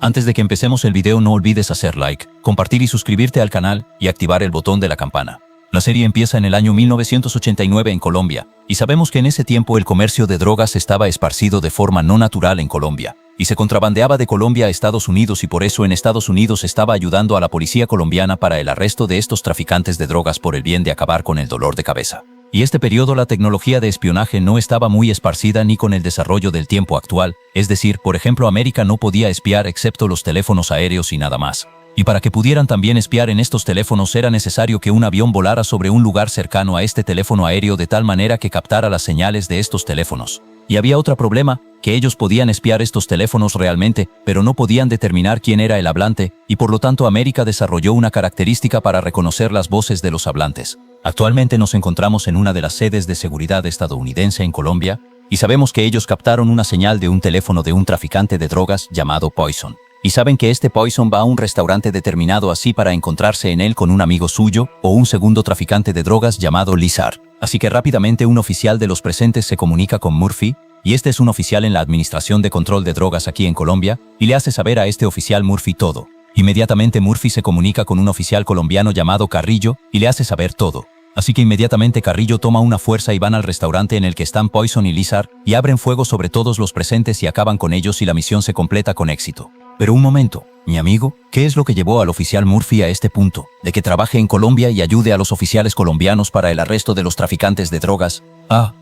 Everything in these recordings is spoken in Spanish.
Antes de que empecemos el video no olvides hacer like, compartir y suscribirte al canal y activar el botón de la campana. La serie empieza en el año 1989 en Colombia, y sabemos que en ese tiempo el comercio de drogas estaba esparcido de forma no natural en Colombia, y se contrabandeaba de Colombia a Estados Unidos y por eso en Estados Unidos estaba ayudando a la policía colombiana para el arresto de estos traficantes de drogas por el bien de acabar con el dolor de cabeza. Y este periodo la tecnología de espionaje no estaba muy esparcida ni con el desarrollo del tiempo actual, es decir, por ejemplo América no podía espiar excepto los teléfonos aéreos y nada más. Y para que pudieran también espiar en estos teléfonos era necesario que un avión volara sobre un lugar cercano a este teléfono aéreo de tal manera que captara las señales de estos teléfonos. Y había otro problema, que ellos podían espiar estos teléfonos realmente, pero no podían determinar quién era el hablante, y por lo tanto América desarrolló una característica para reconocer las voces de los hablantes. Actualmente nos encontramos en una de las sedes de seguridad estadounidense en Colombia, y sabemos que ellos captaron una señal de un teléfono de un traficante de drogas llamado Poison. Y saben que este Poison va a un restaurante determinado así para encontrarse en él con un amigo suyo o un segundo traficante de drogas llamado Lizard. Así que rápidamente un oficial de los presentes se comunica con Murphy, y este es un oficial en la Administración de Control de Drogas aquí en Colombia, y le hace saber a este oficial Murphy todo. Inmediatamente Murphy se comunica con un oficial colombiano llamado Carrillo y le hace saber todo. Así que inmediatamente Carrillo toma una fuerza y van al restaurante en el que están Poison y Lizard y abren fuego sobre todos los presentes y acaban con ellos y la misión se completa con éxito. Pero un momento, mi amigo, ¿qué es lo que llevó al oficial Murphy a este punto, de que trabaje en Colombia y ayude a los oficiales colombianos para el arresto de los traficantes de drogas?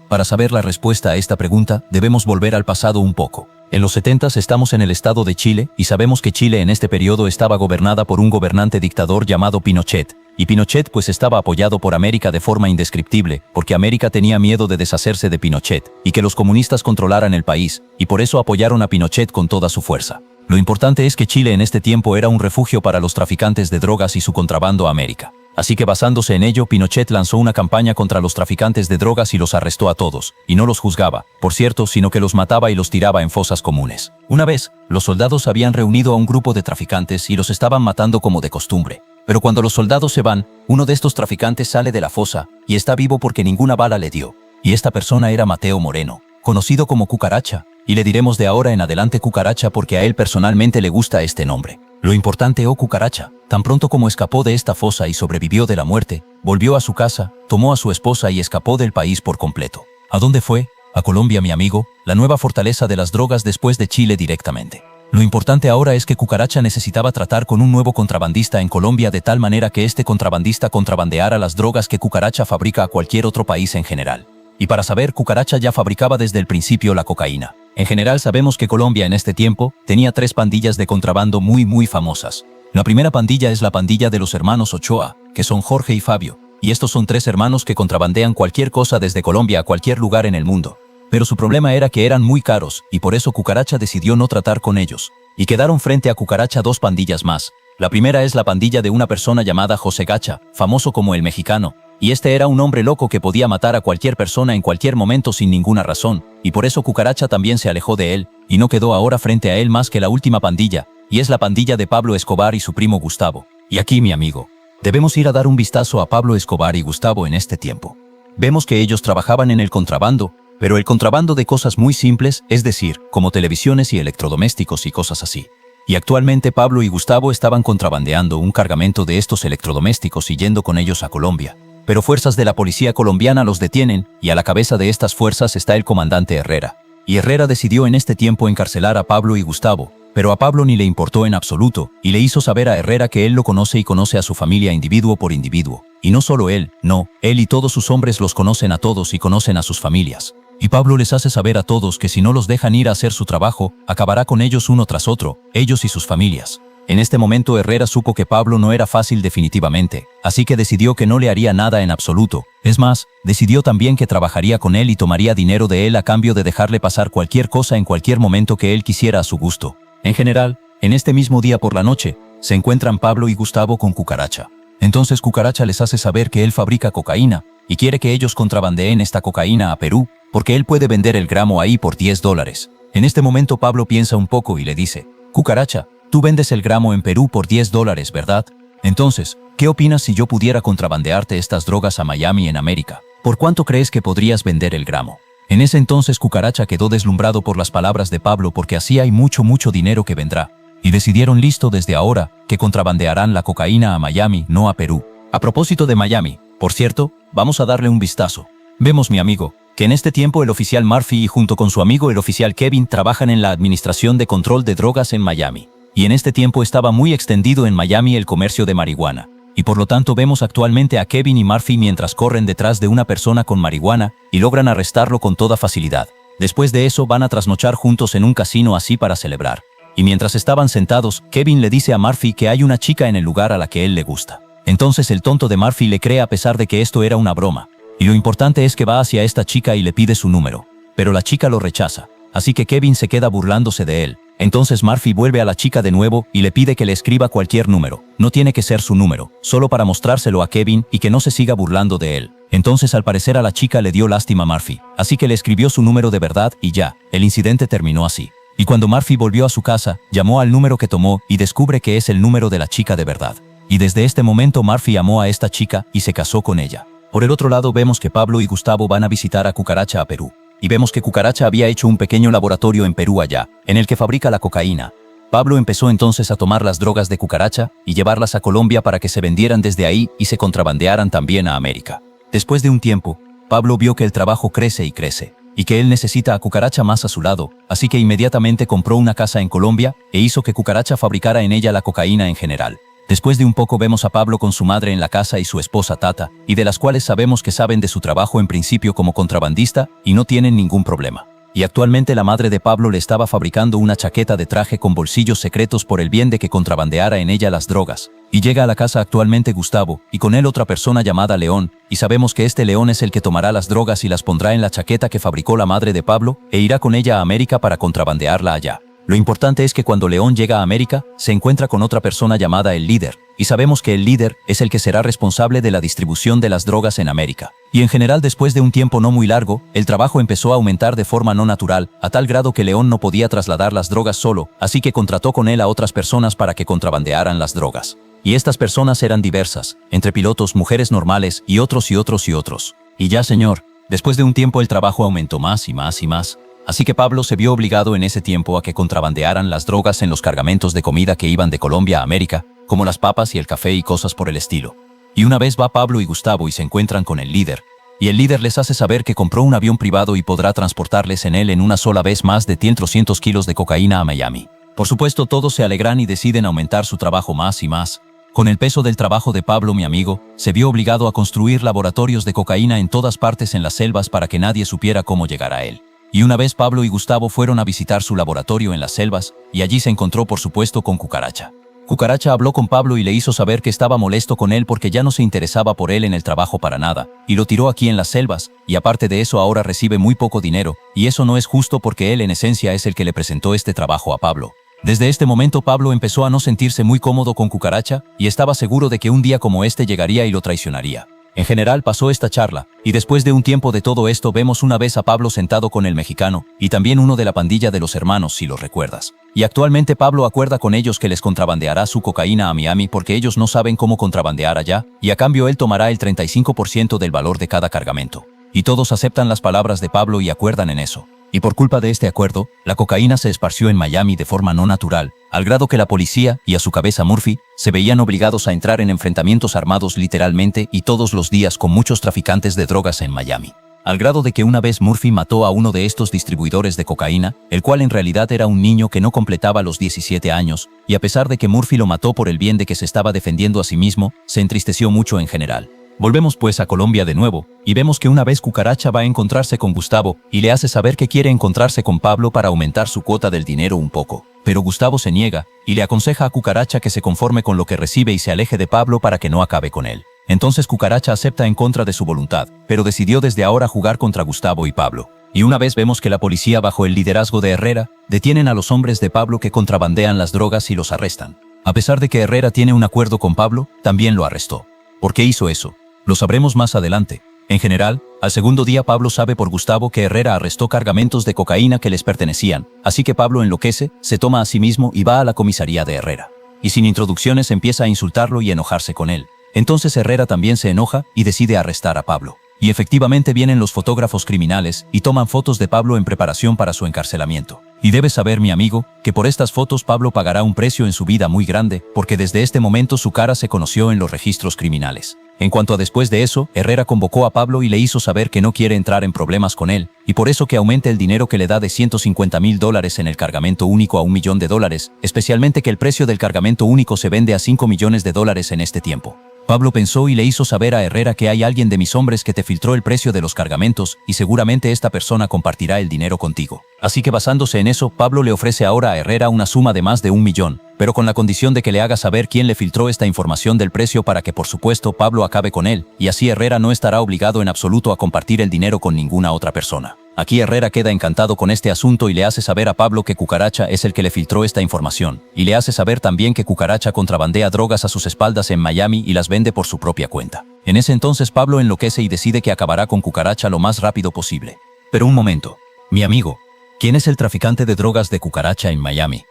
Para saber la respuesta a esta pregunta, debemos volver al pasado un poco. En los 70s estamos en el estado de Chile y sabemos que Chile en este periodo estaba gobernada por un gobernante dictador llamado Pinochet. Y Pinochet pues estaba apoyado por América de forma indescriptible, porque América tenía miedo de deshacerse de Pinochet y que los comunistas controlaran el país, y por eso apoyaron a Pinochet con toda su fuerza. Lo importante es que Chile en este tiempo era un refugio para los traficantes de drogas y su contrabando a América. Así que basándose en ello, Pinochet lanzó una campaña contra los traficantes de drogas y los arrestó a todos, y no los juzgaba, por cierto, sino que los mataba y los tiraba en fosas comunes. Una vez, los soldados habían reunido a un grupo de traficantes y los estaban matando como de costumbre. Pero cuando los soldados se van, uno de estos traficantes sale de la fosa y está vivo porque ninguna bala le dio. Y esta persona era Mateo Moreno, conocido como Cucaracha, y le diremos de ahora en adelante Cucaracha porque a él personalmente le gusta este nombre. Lo importante, Cucaracha, tan pronto como escapó de esta fosa y sobrevivió de la muerte, volvió a su casa, tomó a su esposa y escapó del país por completo. ¿A dónde fue? A Colombia, mi amigo, la nueva fortaleza de las drogas después de Chile directamente. Lo importante ahora es que Cucaracha necesitaba tratar con un nuevo contrabandista en Colombia de tal manera que este contrabandista contrabandeara las drogas que Cucaracha fabrica a cualquier otro país en general. Y para saber, Cucaracha ya fabricaba desde el principio la cocaína. En general sabemos que Colombia en este tiempo tenía 3 pandillas de contrabando muy famosas. La primera pandilla es la pandilla de los hermanos Ochoa, que son Jorge y Fabio, y estos son 3 hermanos que contrabandean cualquier cosa desde Colombia a cualquier lugar en el mundo. Pero su problema era que eran muy caros, y por eso Cucaracha decidió no tratar con ellos. Y quedaron frente a Cucaracha 2 pandillas más. La primera es la pandilla de una persona llamada José Gacha, famoso como el Mexicano, y este era un hombre loco que podía matar a cualquier persona en cualquier momento sin ninguna razón, y por eso Cucaracha también se alejó de él, y no quedó ahora frente a él más que la última pandilla, y es la pandilla de Pablo Escobar y su primo Gustavo. Y aquí, mi amigo, debemos ir a dar un vistazo a Pablo Escobar y Gustavo en este tiempo. Vemos que ellos trabajaban en el contrabando, pero el contrabando de cosas muy simples, es decir, como televisiones y electrodomésticos y cosas así. Y actualmente Pablo y Gustavo estaban contrabandeando un cargamento de estos electrodomésticos y yendo con ellos a Colombia. Pero fuerzas de la policía colombiana los detienen, y a la cabeza de estas fuerzas está el comandante Herrera. Y Herrera decidió en este tiempo encarcelar a Pablo y Gustavo, pero a Pablo ni le importó en absoluto, y le hizo saber a Herrera que él lo conoce y conoce a su familia individuo por individuo. Y no solo él, no, él y todos sus hombres los conocen a todos y conocen a sus familias. Y Pablo les hace saber a todos que si no los dejan ir a hacer su trabajo, acabará con ellos uno tras otro, ellos y sus familias. En este momento Herrera supo que Pablo no era fácil definitivamente, así que decidió que no le haría nada en absoluto. Es más, decidió también que trabajaría con él y tomaría dinero de él a cambio de dejarle pasar cualquier cosa en cualquier momento que él quisiera a su gusto. En general, en este mismo día por la noche, se encuentran Pablo y Gustavo con Cucaracha. Entonces Cucaracha les hace saber que él fabrica cocaína y quiere que ellos contrabandeen esta cocaína a Perú, porque él puede vender el gramo ahí por $10. En este momento Pablo piensa un poco y le dice: Cucaracha, tú vendes el gramo en Perú por $10, ¿verdad? Entonces, ¿qué opinas si yo pudiera contrabandearte estas drogas a Miami en América? ¿Por cuánto crees que podrías vender el gramo? En ese entonces Cucaracha quedó deslumbrado por las palabras de Pablo porque así hay mucho dinero que vendrá. y decidieron listo desde ahora que contrabandearán la cocaína a Miami, no a Perú. A propósito de Miami, por cierto, vamos a darle un vistazo. Vemos, mi amigo, que en este tiempo el oficial Murphy y junto con su amigo el oficial Kevin trabajan en la Administración de Control de Drogas en Miami. Y en este tiempo estaba muy extendido en Miami el comercio de marihuana. Y por lo tanto vemos actualmente a Kevin y Murphy mientras corren detrás de una persona con marihuana y logran arrestarlo con toda facilidad. Después de eso van a trasnochar juntos en un casino así para celebrar. Y mientras estaban sentados, Kevin le dice a Murphy que hay una chica en el lugar a la que él le gusta. Entonces el tonto de Murphy le cree a pesar de que esto era una broma. Y lo importante es que va hacia esta chica y le pide su número. Pero la chica lo rechaza. Así que Kevin se queda burlándose de él. Entonces Murphy vuelve a la chica de nuevo y le pide que le escriba cualquier número. No tiene que ser su número, solo para mostrárselo a Kevin y que no se siga burlando de él. Entonces al parecer a la chica le dio lástima a Murphy. Así que le escribió su número de verdad y ya, el incidente terminó así. Y cuando Murphy volvió a su casa, llamó al número que tomó y descubre que es el número de la chica de verdad. Y desde este momento Murphy amó a esta chica y se casó con ella. Por el otro lado vemos que Pablo y Gustavo van a visitar a Cucaracha a Perú. Y vemos que Cucaracha había hecho un pequeño laboratorio en Perú allá, en el que fabrica la cocaína. Pablo empezó entonces a tomar las drogas de Cucaracha y llevarlas a Colombia para que se vendieran desde ahí y se contrabandearan también a América. Después de un tiempo, Pablo vio que el trabajo crece y crece, y que él necesita a Cucaracha más a su lado, así que inmediatamente compró una casa en Colombia e hizo que Cucaracha fabricara en ella la cocaína en general. Después de un poco vemos a Pablo con su madre en la casa y su esposa Tata, y de las cuales sabemos que saben de su trabajo en principio como contrabandista y no tienen ningún problema. Y actualmente la madre de Pablo le estaba fabricando una chaqueta de traje con bolsillos secretos por el bien de que contrabandeara en ella las drogas. Y llega a la casa actualmente Gustavo, y con él otra persona llamada León, y sabemos que este León es el que tomará las drogas y las pondrá en la chaqueta que fabricó la madre de Pablo, e irá con ella a América para contrabandearla allá. Lo importante es que cuando León llega a América, se encuentra con otra persona llamada el líder, y sabemos que el líder es el que será responsable de la distribución de las drogas en América. Y en general después de un tiempo no muy largo, el trabajo empezó a aumentar de forma no natural, a tal grado que León no podía trasladar las drogas solo, así que contrató con él a otras personas para que contrabandearan las drogas. Y estas personas eran diversas, entre pilotos, mujeres normales y otros y otros y otros. Y ya señor, después de un tiempo el trabajo aumentó más y más y más. Así que Pablo se vio obligado en ese tiempo a que contrabandearan las drogas en los cargamentos de comida que iban de Colombia a América, como las papas y el café y cosas por el estilo. Y una vez va Pablo y Gustavo y se encuentran con el líder, y el líder les hace saber que compró un avión privado y podrá transportarles en él en una sola vez más de 300 kilos de cocaína a Miami. Por supuesto todos se alegran y deciden aumentar su trabajo más y más. Con el peso del trabajo de Pablo, mi amigo, se vio obligado a construir laboratorios de cocaína en todas partes en las selvas para que nadie supiera cómo llegar a él. Y una vez Pablo y Gustavo fueron a visitar su laboratorio en las selvas, y allí se encontró por supuesto con Cucaracha. Cucaracha habló con Pablo y le hizo saber que estaba molesto con él porque ya no se interesaba por él en el trabajo para nada, y lo tiró aquí en las selvas, y aparte de eso ahora recibe muy poco dinero, y eso no es justo porque él en esencia es el que le presentó este trabajo a Pablo. Desde este momento Pablo empezó a no sentirse muy cómodo con Cucaracha, y estaba seguro de que un día como este llegaría y lo traicionaría. En general pasó esta charla, y después de un tiempo de todo esto vemos una vez a Pablo sentado con el mexicano, y también uno de la pandilla de los hermanos si los recuerdas. Y actualmente Pablo acuerda con ellos que les contrabandeará su cocaína a Miami porque ellos no saben cómo contrabandear allá, y a cambio él tomará el 35% del valor de cada cargamento. Y todos aceptan las palabras de Pablo y acuerdan en eso. Y por culpa de este acuerdo, la cocaína se esparció en Miami de forma no natural, al grado que la policía, y a su cabeza Murphy, se veían obligados a entrar en enfrentamientos armados literalmente y todos los días con muchos traficantes de drogas en Miami. Al grado de que una vez Murphy mató a uno de estos distribuidores de cocaína, el cual en realidad era un niño que no completaba los 17 años, y a pesar de que Murphy lo mató por el bien de que se estaba defendiendo a sí mismo, se entristeció mucho en general. Volvemos pues a Colombia de nuevo, y vemos que una vez Cucaracha va a encontrarse con Gustavo, y le hace saber que quiere encontrarse con Pablo para aumentar su cuota del dinero un poco. Pero Gustavo se niega, y le aconseja a Cucaracha que se conforme con lo que recibe y se aleje de Pablo para que no acabe con él. Entonces Cucaracha acepta en contra de su voluntad, pero decidió desde ahora jugar contra Gustavo y Pablo. Y una vez vemos que la policía bajo el liderazgo de Herrera, detienen a los hombres de Pablo que contrabandean las drogas y los arrestan. A pesar de que Herrera tiene un acuerdo con Pablo, también lo arrestó. ¿Por qué hizo eso? Lo sabremos más adelante. En general, al segundo día Pablo sabe por Gustavo que Herrera arrestó cargamentos de cocaína que les pertenecían, así que Pablo enloquece, se toma a sí mismo y va a la comisaría de Herrera. Y sin introducciones empieza a insultarlo y enojarse con él. Entonces Herrera también se enoja y decide arrestar a Pablo. Y efectivamente vienen los fotógrafos criminales y toman fotos de Pablo en preparación para su encarcelamiento. Y debes saber, mi amigo, que por estas fotos Pablo pagará un precio en su vida muy grande, porque desde este momento su cara se conoció en los registros criminales. En cuanto a después de eso, Herrera convocó a Pablo y le hizo saber que no quiere entrar en problemas con él, y por eso que aumente el dinero que le da de $150,000 en el cargamento único a $1,000,000, especialmente que el precio del cargamento único se vende a $5 millones en este tiempo. Pablo pensó y le hizo saber a Herrera que hay alguien de mis hombres que te filtró el precio de los cargamentos y seguramente esta persona compartirá el dinero contigo. Así que basándose en eso, Pablo le ofrece ahora a Herrera una suma de más de $1 millón, pero con la condición de que le haga saber quién le filtró esta información del precio para que por supuesto Pablo acabe con él, y así Herrera no estará obligado en absoluto a compartir el dinero con ninguna otra persona. Aquí Herrera queda encantado con este asunto y le hace saber a Pablo que Cucaracha es el que le filtró esta información, y le hace saber también que Cucaracha contrabandea drogas a sus espaldas en Miami y las vende por su propia cuenta. En ese entonces Pablo enloquece y decide que acabará con Cucaracha lo más rápido posible. Pero un momento, mi amigo, ¿quién es el traficante de drogas de Cucaracha en Miami?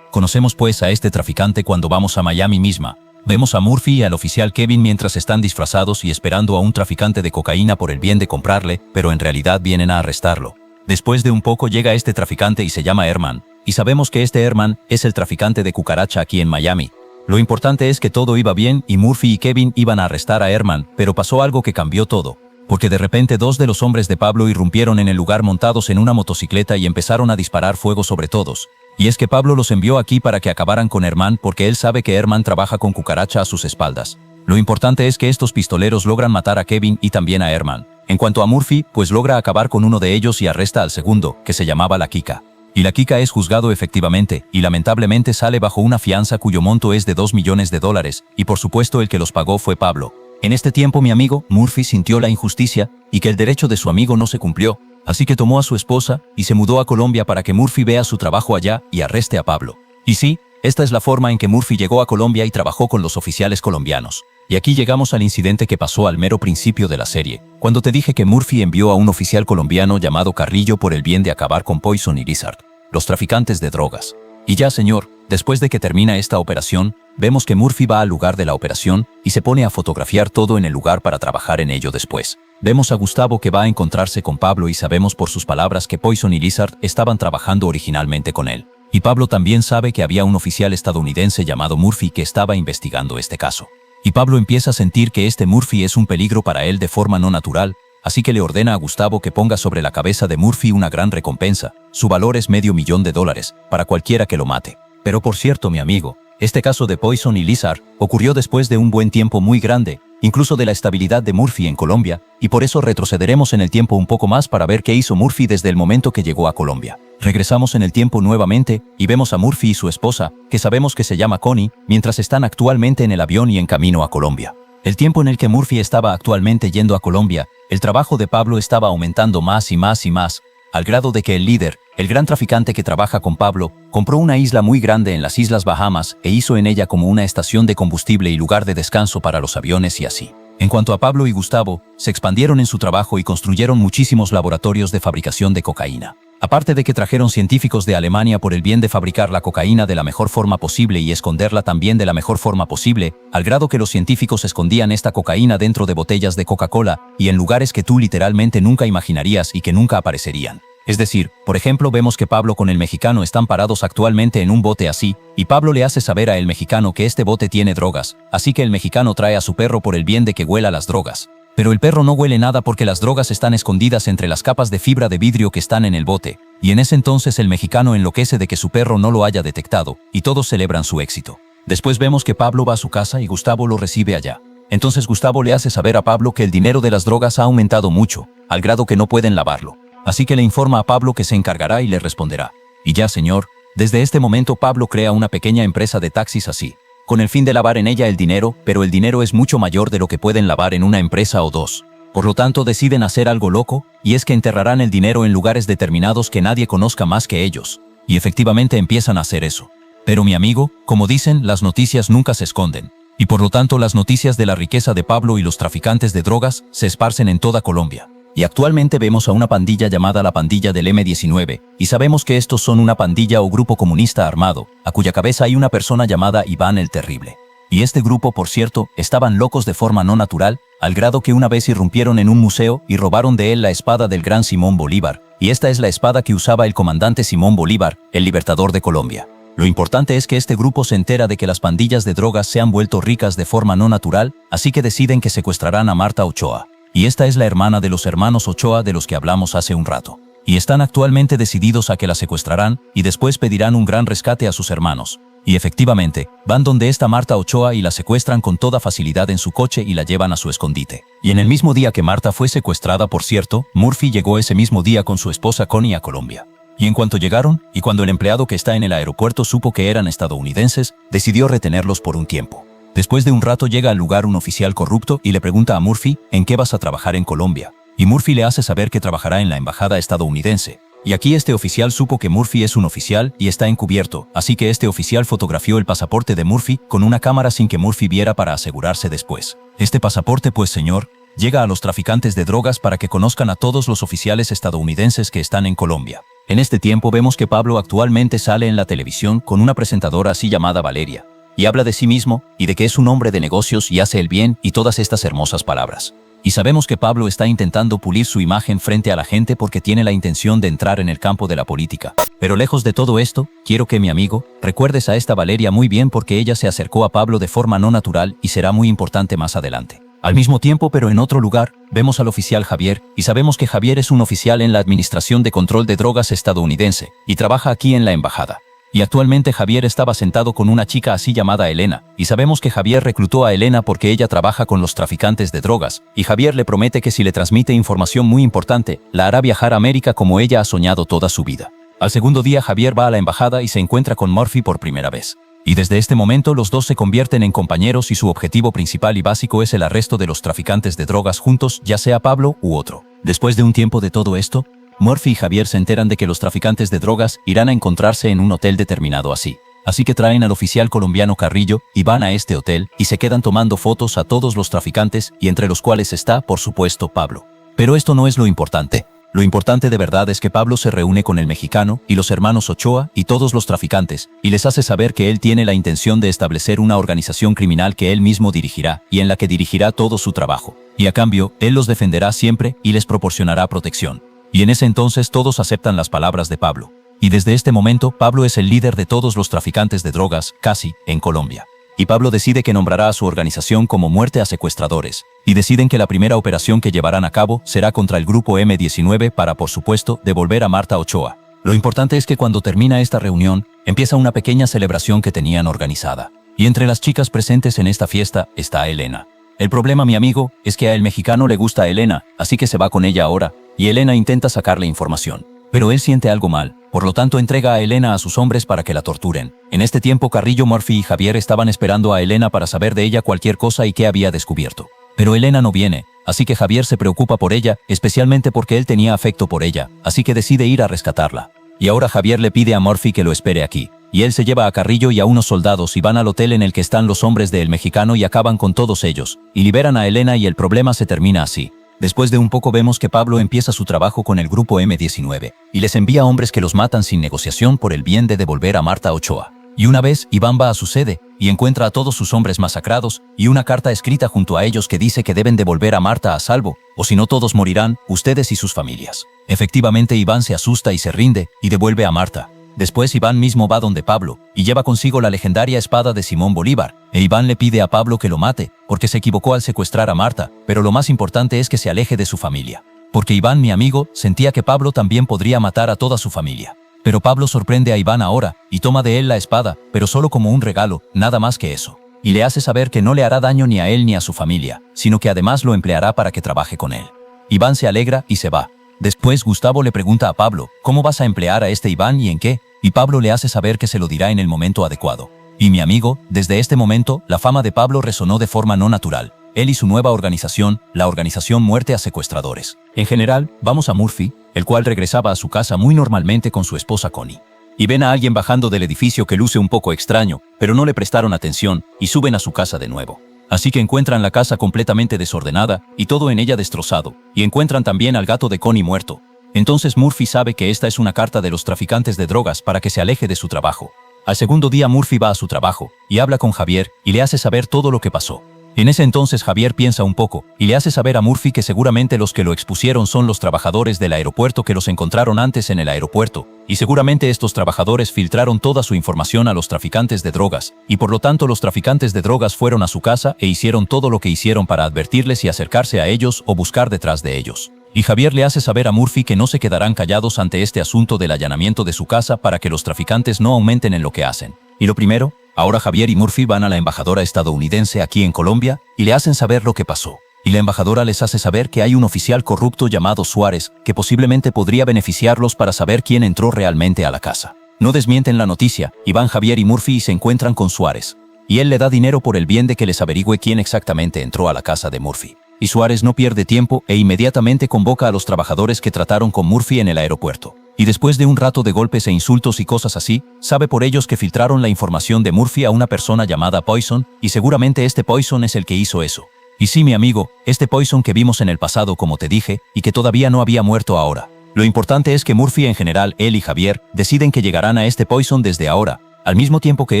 Conocemos pues a este traficante cuando vamos a Miami misma. Vemos a Murphy y al oficial Kevin mientras están disfrazados y esperando a un traficante de cocaína por el bien de comprarle, pero en realidad vienen a arrestarlo. Después de un poco llega este traficante y se llama Herman, y sabemos que este Herman es el traficante de Cucaracha aquí en Miami. Lo importante es que todo iba bien y Murphy y Kevin iban a arrestar a Herman, pero pasó algo que cambió todo. Porque de repente dos de los hombres de Pablo irrumpieron en el lugar montados en una motocicleta y empezaron a disparar fuego sobre todos. Y es que Pablo los envió aquí para que acabaran con Herman porque él sabe que Herman trabaja con Cucaracha a sus espaldas. Lo importante es que estos pistoleros logran matar a Kevin y también a Herman. En cuanto a Murphy, pues logra acabar con uno de ellos y arresta al segundo, que se llamaba La Kika. Y La Kika es juzgado efectivamente, y lamentablemente sale bajo una fianza cuyo monto es de $2 millones, y por supuesto el que los pagó fue Pablo. En este tiempo mi amigo, Murphy sintió la injusticia y que el derecho de su amigo no se cumplió. Así que tomó a su esposa y se mudó a Colombia para que Murphy vea su trabajo allá y arreste a Pablo. Y sí, esta es la forma en que Murphy llegó a Colombia y trabajó con los oficiales colombianos. Y aquí llegamos al incidente que pasó al mero principio de la serie, cuando te dije que Murphy envió a un oficial colombiano llamado Carrillo por el bien de acabar con Poison y Lizard, los traficantes de drogas. Y ya, señor, después de que termina esta operación, vemos que Murphy va al lugar de la operación y se pone a fotografiar todo en el lugar para trabajar en ello después. Vemos a Gustavo que va a encontrarse con Pablo y sabemos por sus palabras que Poison y Lizard estaban trabajando originalmente con él. Y Pablo también sabe que había un oficial estadounidense llamado Murphy que estaba investigando este caso. Y Pablo empieza a sentir que este Murphy es un peligro para él de forma no natural, así que le ordena a Gustavo que ponga sobre la cabeza de Murphy una gran recompensa. Su valor es $500,000 para cualquiera que lo mate. Pero por cierto, mi amigo, este caso de Poison y Lizard ocurrió después de un buen tiempo muy grande, incluso de la estabilidad de Murphy en Colombia, y por eso retrocederemos en el tiempo un poco más para ver qué hizo Murphy desde el momento que llegó a Colombia. Regresamos en el tiempo nuevamente y vemos a Murphy y su esposa, que sabemos que se llama Connie, mientras están actualmente en el avión y en camino a Colombia. El tiempo en el que Murphy estaba actualmente yendo a Colombia, el trabajo de Pablo estaba aumentando más y más y más, al grado de que el líder, el gran traficante que trabaja con Pablo, compró una isla muy grande en las Islas Bahamas e hizo en ella como una estación de combustible y lugar de descanso para los aviones y así. En cuanto a Pablo y Gustavo, se expandieron en su trabajo y construyeron muchísimos laboratorios de fabricación de cocaína. Aparte de que trajeron científicos de Alemania por el bien de fabricar la cocaína de la mejor forma posible y esconderla también de la mejor forma posible, al grado que los científicos escondían esta cocaína dentro de botellas de Coca-Cola y en lugares que tú literalmente nunca imaginarías y que nunca aparecerían. Es decir, por ejemplo, vemos que Pablo con el mexicano están parados actualmente en un bote así, y Pablo le hace saber a el mexicano que este bote tiene drogas, así que el mexicano trae a su perro por el bien de que huela las drogas. Pero el perro no huele nada porque las drogas están escondidas entre las capas de fibra de vidrio que están en el bote, y en ese entonces el mexicano enloquece de que su perro no lo haya detectado, y todos celebran su éxito. Después vemos que Pablo va a su casa y Gustavo lo recibe allá. Entonces Gustavo le hace saber a Pablo que el dinero de las drogas ha aumentado mucho, al grado que no pueden lavarlo. Así que le informa a Pablo que se encargará y le responderá. Y ya, señor, desde este momento Pablo crea una pequeña empresa de taxis así, con el fin de lavar en ella el dinero, pero el dinero es mucho mayor de lo que pueden lavar en una empresa o dos. Por lo tanto deciden hacer algo loco, y es que enterrarán el dinero en lugares determinados que nadie conozca más que ellos. Y efectivamente empiezan a hacer eso. Pero mi amigo, como dicen, las noticias nunca se esconden. Y por lo tanto las noticias de la riqueza de Pablo y los traficantes de drogas se esparcen en toda Colombia. Y actualmente vemos a una pandilla llamada la pandilla del M-19, y sabemos que estos son una pandilla o grupo comunista armado, a cuya cabeza hay una persona llamada Iván el Terrible. Y este grupo, por cierto, estaban locos de forma no natural, al grado que una vez irrumpieron en un museo y robaron de él la espada del gran Simón Bolívar, y esta es la espada que usaba el comandante Simón Bolívar, el libertador de Colombia. Lo importante es que este grupo se entera de que las pandillas de drogas se han vuelto ricas de forma no natural, así que deciden que secuestrarán a Marta Ochoa. Y esta es la hermana de los hermanos Ochoa de los que hablamos hace un rato. Y están actualmente decididos a que la secuestrarán y después pedirán un gran rescate a sus hermanos. Y efectivamente, van donde está Marta Ochoa y la secuestran con toda facilidad en su coche y la llevan a su escondite. Y en el mismo día que Marta fue secuestrada, por cierto, Murphy llegó ese mismo día con su esposa Connie a Colombia. Y en cuanto llegaron, y cuando el empleado que está en el aeropuerto supo que eran estadounidenses, decidió retenerlos por un tiempo. Después de un rato llega al lugar un oficial corrupto y le pregunta a Murphy, ¿en qué vas a trabajar en Colombia? Y Murphy le hace saber que trabajará en la embajada estadounidense. Y aquí este oficial supo que Murphy es un oficial y está encubierto, así que este oficial fotografió el pasaporte de Murphy con una cámara sin que Murphy viera para asegurarse después. Este pasaporte, pues señor, llega a los traficantes de drogas para que conozcan a todos los oficiales estadounidenses que están en Colombia. En este tiempo vemos que Pablo actualmente sale en la televisión con una presentadora así llamada Valeria, y habla de sí mismo y de que es un hombre de negocios y hace el bien y todas estas hermosas palabras. Y sabemos que Pablo está intentando pulir su imagen frente a la gente porque tiene la intención de entrar en el campo de la política. Pero lejos de todo esto, quiero que mi amigo, recuerdes a esta Valeria muy bien porque ella se acercó a Pablo de forma no natural y será muy importante más adelante. Al mismo tiempo, pero en otro lugar, vemos al oficial Javier, y sabemos que Javier es un oficial en la Administración de Control de Drogas estadounidense, y trabaja aquí en la embajada. Y actualmente Javier estaba sentado con una chica así llamada Elena, y sabemos que Javier reclutó a Elena porque ella trabaja con los traficantes de drogas, y Javier le promete que si le transmite información muy importante, la hará viajar a América como ella ha soñado toda su vida. Al segundo día Javier va a la embajada y se encuentra con Murphy por primera vez. Y desde este momento los dos se convierten en compañeros y su objetivo principal y básico es el arresto de los traficantes de drogas juntos, ya sea Pablo u otro. Después de un tiempo de todo esto, Murphy y Javier se enteran de que los traficantes de drogas irán a encontrarse en un hotel determinado así. Así que traen al oficial colombiano Carrillo y van a este hotel y se quedan tomando fotos a todos los traficantes y entre los cuales está, por supuesto, Pablo. Pero esto no es lo importante. Lo importante de verdad es que Pablo se reúne con el mexicano y los hermanos Ochoa y todos los traficantes y les hace saber que él tiene la intención de establecer una organización criminal que él mismo dirigirá y en la que dirigirá todo su trabajo. Y a cambio, él los defenderá siempre y les proporcionará protección. Y en ese entonces todos aceptan las palabras de Pablo. Y desde este momento, Pablo es el líder de todos los traficantes de drogas, casi, en Colombia. Y Pablo decide que nombrará a su organización como Muerte a Secuestradores. Y deciden que la primera operación que llevarán a cabo será contra el grupo M-19 para, por supuesto, devolver a Marta Ochoa. Lo importante es que cuando termina esta reunión, empieza una pequeña celebración que tenían organizada. Y entre las chicas presentes en esta fiesta está Elena. El problema, mi amigo, es que a el mexicano le gusta a Elena, así que se va con ella ahora, y Elena intenta sacarle información. Pero él siente algo mal, por lo tanto entrega a Elena a sus hombres para que la torturen. En este tiempo Carrillo, Murphy y Javier estaban esperando a Elena para saber de ella cualquier cosa y qué había descubierto. Pero Elena no viene, así que Javier se preocupa por ella, especialmente porque él tenía afecto por ella, así que decide ir a rescatarla. Y ahora Javier le pide a Murphy que lo espere aquí. Y él se lleva a Carrillo y a unos soldados y van al hotel en el que están los hombres del mexicano y acaban con todos ellos, y liberan a Elena y el problema se termina así. Después de un poco vemos que Pablo empieza su trabajo con el grupo M-19, y les envía hombres que los matan sin negociación por el bien de devolver a Marta Ochoa. Y una vez, Iván va a su sede, y encuentra a todos sus hombres masacrados, y una carta escrita junto a ellos que dice que deben devolver a Marta a salvo, o si no todos morirán, ustedes y sus familias. Efectivamente Iván se asusta y se rinde, y devuelve a Marta. Después Iván mismo va donde Pablo, y lleva consigo la legendaria espada de Simón Bolívar, e Iván le pide a Pablo que lo mate, porque se equivocó al secuestrar a Marta, pero lo más importante es que se aleje de su familia. Porque Iván, mi amigo, sentía que Pablo también podría matar a toda su familia. Pero Pablo sorprende a Iván ahora, y toma de él la espada, pero solo como un regalo, nada más que eso. Y le hace saber que no le hará daño ni a él ni a su familia, sino que además lo empleará para que trabaje con él. Iván se alegra y se va. Después Gustavo le pregunta a Pablo, ¿cómo vas a emplear a este Iván y en qué? Y Pablo le hace saber que se lo dirá en el momento adecuado. Y mi amigo, desde este momento, la fama de Pablo resonó de forma no natural. Él y su nueva organización, la organización Muerte a Secuestradores. En general, vamos a Murphy, el cual regresaba a su casa muy normalmente con su esposa Connie. Y ven a alguien bajando del edificio que luce un poco extraño, pero no le prestaron atención y suben a su casa de nuevo. Así que encuentran la casa completamente desordenada y todo en ella destrozado, y encuentran también al gato de Connie muerto. Entonces Murphy sabe que esta es una carta de los traficantes de drogas para que se aleje de su trabajo. Al segundo día Murphy va a su trabajo y habla con Javier y le hace saber todo lo que pasó. En ese entonces Javier piensa un poco y le hace saber a Murphy que seguramente los que lo expusieron son los trabajadores del aeropuerto que los encontraron antes en el aeropuerto, y seguramente estos trabajadores filtraron toda su información a los traficantes de drogas, y por lo tanto los traficantes de drogas fueron a su casa e hicieron todo lo que hicieron para advertirles y acercarse a ellos o buscar detrás de ellos. Y Javier le hace saber a Murphy que no se quedarán callados ante este asunto del allanamiento de su casa para que los traficantes no aumenten en lo que hacen. Y lo primero, ahora Javier y Murphy van a la embajadora estadounidense aquí en Colombia y le hacen saber lo que pasó. Y la embajadora les hace saber que hay un oficial corrupto llamado Suárez que posiblemente podría beneficiarlos para saber quién entró realmente a la casa. No desmienten la noticia y van Javier y Murphy y se encuentran con Suárez. Y él le da dinero por el bien de que les averigüe quién exactamente entró a la casa de Murphy. Y Suárez no pierde tiempo e inmediatamente convoca a los trabajadores que trataron con Murphy en el aeropuerto. Y después de un rato de golpes e insultos y cosas así, sabe por ellos que filtraron la información de Murphy a una persona llamada Poison, y seguramente este Poison es el que hizo eso. Y sí, mi amigo, este Poison que vimos en el pasado, como te dije, y que todavía no había muerto ahora. Lo importante es que Murphy en general, él y Javier, deciden que llegarán a este Poison desde ahora. Al mismo tiempo que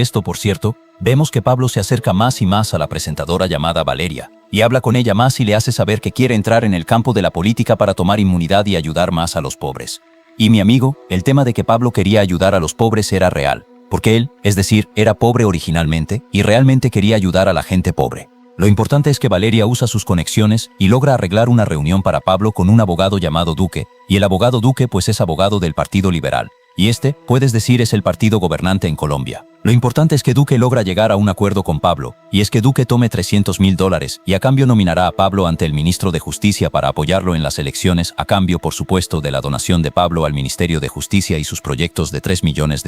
esto, por cierto, vemos que Pablo se acerca más y más a la presentadora llamada Valeria, y habla con ella más y le hace saber que quiere entrar en el campo de la política para tomar inmunidad y ayudar más a los pobres. Y mi amigo, el tema de que Pablo quería ayudar a los pobres era real, porque él, es decir, era pobre originalmente y realmente quería ayudar a la gente pobre. Lo importante es que Valeria usa sus conexiones y logra arreglar una reunión para Pablo con un abogado llamado Duque, y el abogado Duque pues es abogado del Partido Liberal. Y este, puedes decir, es el partido gobernante en Colombia. Lo importante es que Duque logra llegar a un acuerdo con Pablo, y es que Duque tome $300.000 y a cambio nominará a Pablo ante el ministro de Justicia para apoyarlo en las elecciones, a cambio, por supuesto, de la donación de Pablo al Ministerio de Justicia y sus proyectos de $3 millones.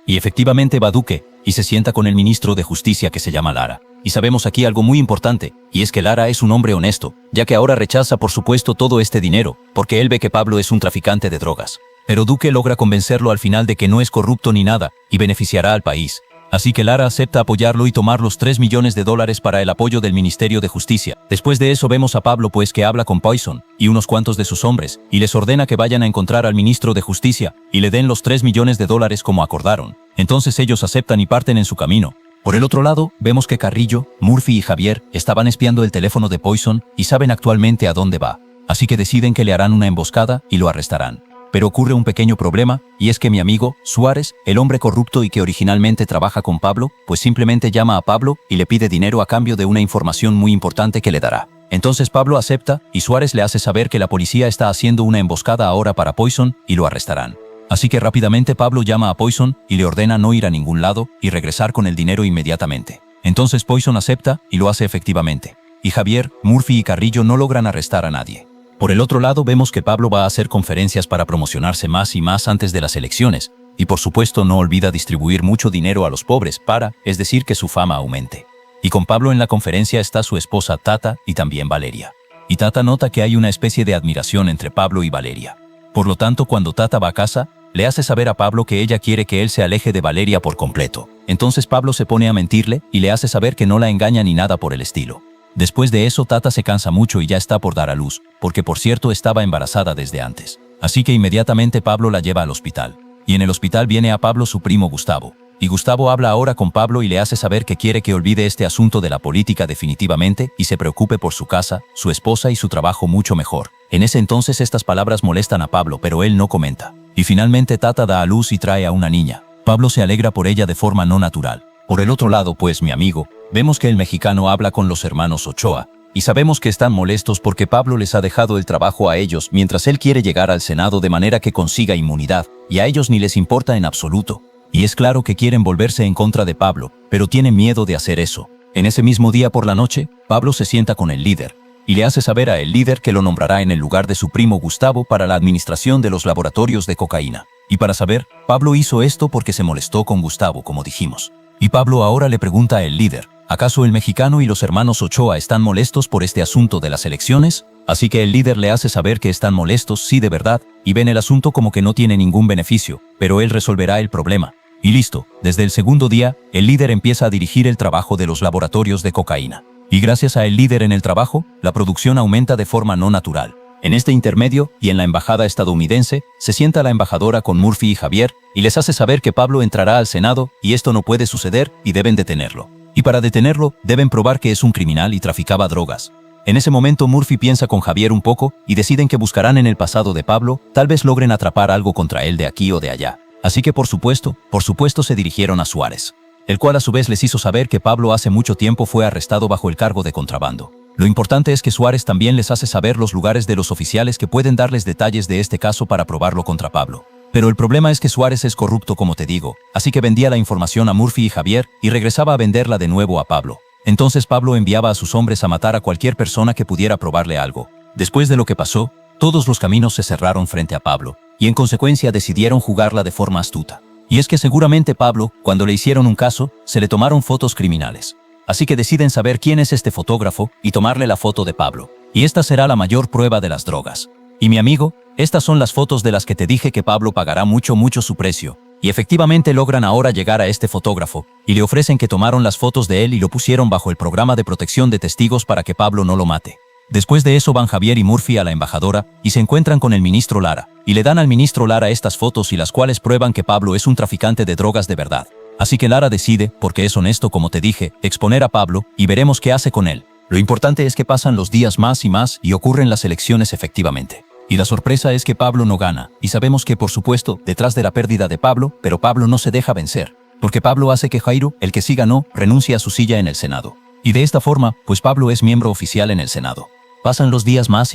Y efectivamente va Duque, y se sienta con el ministro de Justicia que se llama Lara. Y sabemos aquí algo muy importante, y es que Lara es un hombre honesto, ya que ahora rechaza por supuesto todo este dinero, porque él ve que Pablo es un traficante de drogas. Pero Duque logra convencerlo al final de que no es corrupto ni nada, y beneficiará al país. Así que Lara acepta apoyarlo y tomar los $3 millones para el apoyo del Ministerio de Justicia. Después de eso vemos a Pablo pues que habla con Poison y unos cuantos de sus hombres, y les ordena que vayan a encontrar al ministro de Justicia, y le den los $3 millones como acordaron. Entonces ellos aceptan y parten en su camino. Por el otro lado, vemos que Carrillo, Murphy y Javier estaban espiando el teléfono de Poison y saben actualmente a dónde va. Así que deciden que le harán una emboscada y lo arrestarán. Pero ocurre un pequeño problema, y es que mi amigo, Suárez, el hombre corrupto y que originalmente trabaja con Pablo, pues simplemente llama a Pablo y le pide dinero a cambio de una información muy importante que le dará. Entonces Pablo acepta y Suárez le hace saber que la policía está haciendo una emboscada ahora para Poison y lo arrestarán. Así que rápidamente Pablo llama a Poison y le ordena no ir a ningún lado y regresar con el dinero inmediatamente. Entonces Poison acepta y lo hace efectivamente. Y Javier, Murphy y Carrillo no logran arrestar a nadie. Por el otro lado vemos que Pablo va a hacer conferencias para promocionarse más y más antes de las elecciones, y por supuesto no olvida distribuir mucho dinero a los pobres es decir, que su fama aumente. Y con Pablo en la conferencia está su esposa Tata y también Valeria. Y Tata nota que hay una especie de admiración entre Pablo y Valeria. Por lo tanto, cuando Tata va a casa, le hace saber a Pablo que ella quiere que él se aleje de Valeria por completo. Entonces Pablo se pone a mentirle y le hace saber que no la engaña ni nada por el estilo. Después de eso Tata se cansa mucho y ya está por dar a luz, porque por cierto estaba embarazada desde antes. Así que inmediatamente Pablo la lleva al hospital. Y en el hospital viene a Pablo su primo Gustavo. Y Gustavo habla ahora con Pablo y le hace saber que quiere que olvide este asunto de la política definitivamente y se preocupe por su casa, su esposa y su trabajo mucho mejor. En ese entonces estas palabras molestan a Pablo, pero él no comenta. Y finalmente Tata da a luz y trae a una niña. Pablo se alegra por ella de forma no natural. Por el otro lado, pues, mi amigo, vemos que el mexicano habla con los hermanos Ochoa, y sabemos que están molestos porque Pablo les ha dejado el trabajo a ellos mientras él quiere llegar al Senado de manera que consiga inmunidad, y a ellos ni les importa en absoluto. Y es claro que quieren volverse en contra de Pablo, pero tienen miedo de hacer eso. En ese mismo día por la noche, Pablo se sienta con el líder, y le hace saber a el líder que lo nombrará en el lugar de su primo Gustavo para la administración de los laboratorios de cocaína. Y para saber, Pablo hizo esto porque se molestó con Gustavo, como dijimos. Y Pablo ahora le pregunta al líder, ¿acaso el mexicano y los hermanos Ochoa están molestos por este asunto de las elecciones? Así que el líder le hace saber que están molestos, sí de verdad, y ven el asunto como que no tiene ningún beneficio, pero él resolverá el problema. Y listo, desde el segundo día, el líder empieza a dirigir el trabajo de los laboratorios de cocaína. Y gracias a el líder en el trabajo, la producción aumenta de forma no natural. En este intermedio, y en la embajada estadounidense, se sienta la embajadora con Murphy y Javier, y les hace saber que Pablo entrará al Senado, y esto no puede suceder, y deben detenerlo. Y para detenerlo, deben probar que es un criminal y traficaba drogas. En ese momento Murphy piensa con Javier un poco y deciden que buscarán en el pasado de Pablo, tal vez logren atrapar algo contra él de aquí o de allá. Así que por supuesto se dirigieron a Suárez, el cual a su vez les hizo saber que Pablo hace mucho tiempo fue arrestado bajo el cargo de contrabando. Lo importante es que Suárez también les hace saber los lugares de los oficiales que pueden darles detalles de este caso para probarlo contra Pablo. Pero el problema es que Suárez es corrupto, como te digo, así que vendía la información a Murphy y Javier y regresaba a venderla de nuevo a Pablo. Entonces Pablo enviaba a sus hombres a matar a cualquier persona que pudiera probarle algo. Después de lo que pasó, todos los caminos se cerraron frente a Pablo, y en consecuencia decidieron jugarla de forma astuta. Y es que seguramente Pablo, cuando le hicieron un caso, se le tomaron fotos criminales. Así que deciden saber quién es este fotógrafo y tomarle la foto de Pablo. Y esta será la mayor prueba de las drogas. Y mi amigo, estas son las fotos de las que te dije que Pablo pagará mucho su precio. Y efectivamente logran ahora llegar a este fotógrafo, y le ofrecen que tomaron las fotos de él y lo pusieron bajo el programa de protección de testigos para que Pablo no lo mate. Después de eso van Javier y Murphy a la embajadora y se encuentran con el ministro Lara, y le dan al ministro Lara estas fotos y las cuales prueban que Pablo es un traficante de drogas de verdad. Así que Lara decide, porque es honesto como te dije, exponer a Pablo y veremos qué hace con él. Lo importante es que pasan los días más y ocurren las elecciones efectivamente. Y la sorpresa es que Pablo no gana, y sabemos que por supuesto, detrás de la pérdida de Pablo, pero Pablo no se deja vencer. Porque Pablo hace que Jairo, el que sí ganó, renuncie a su silla en el Senado. Y de esta forma, pues Pablo es miembro oficial en el Senado. Pasan los días más,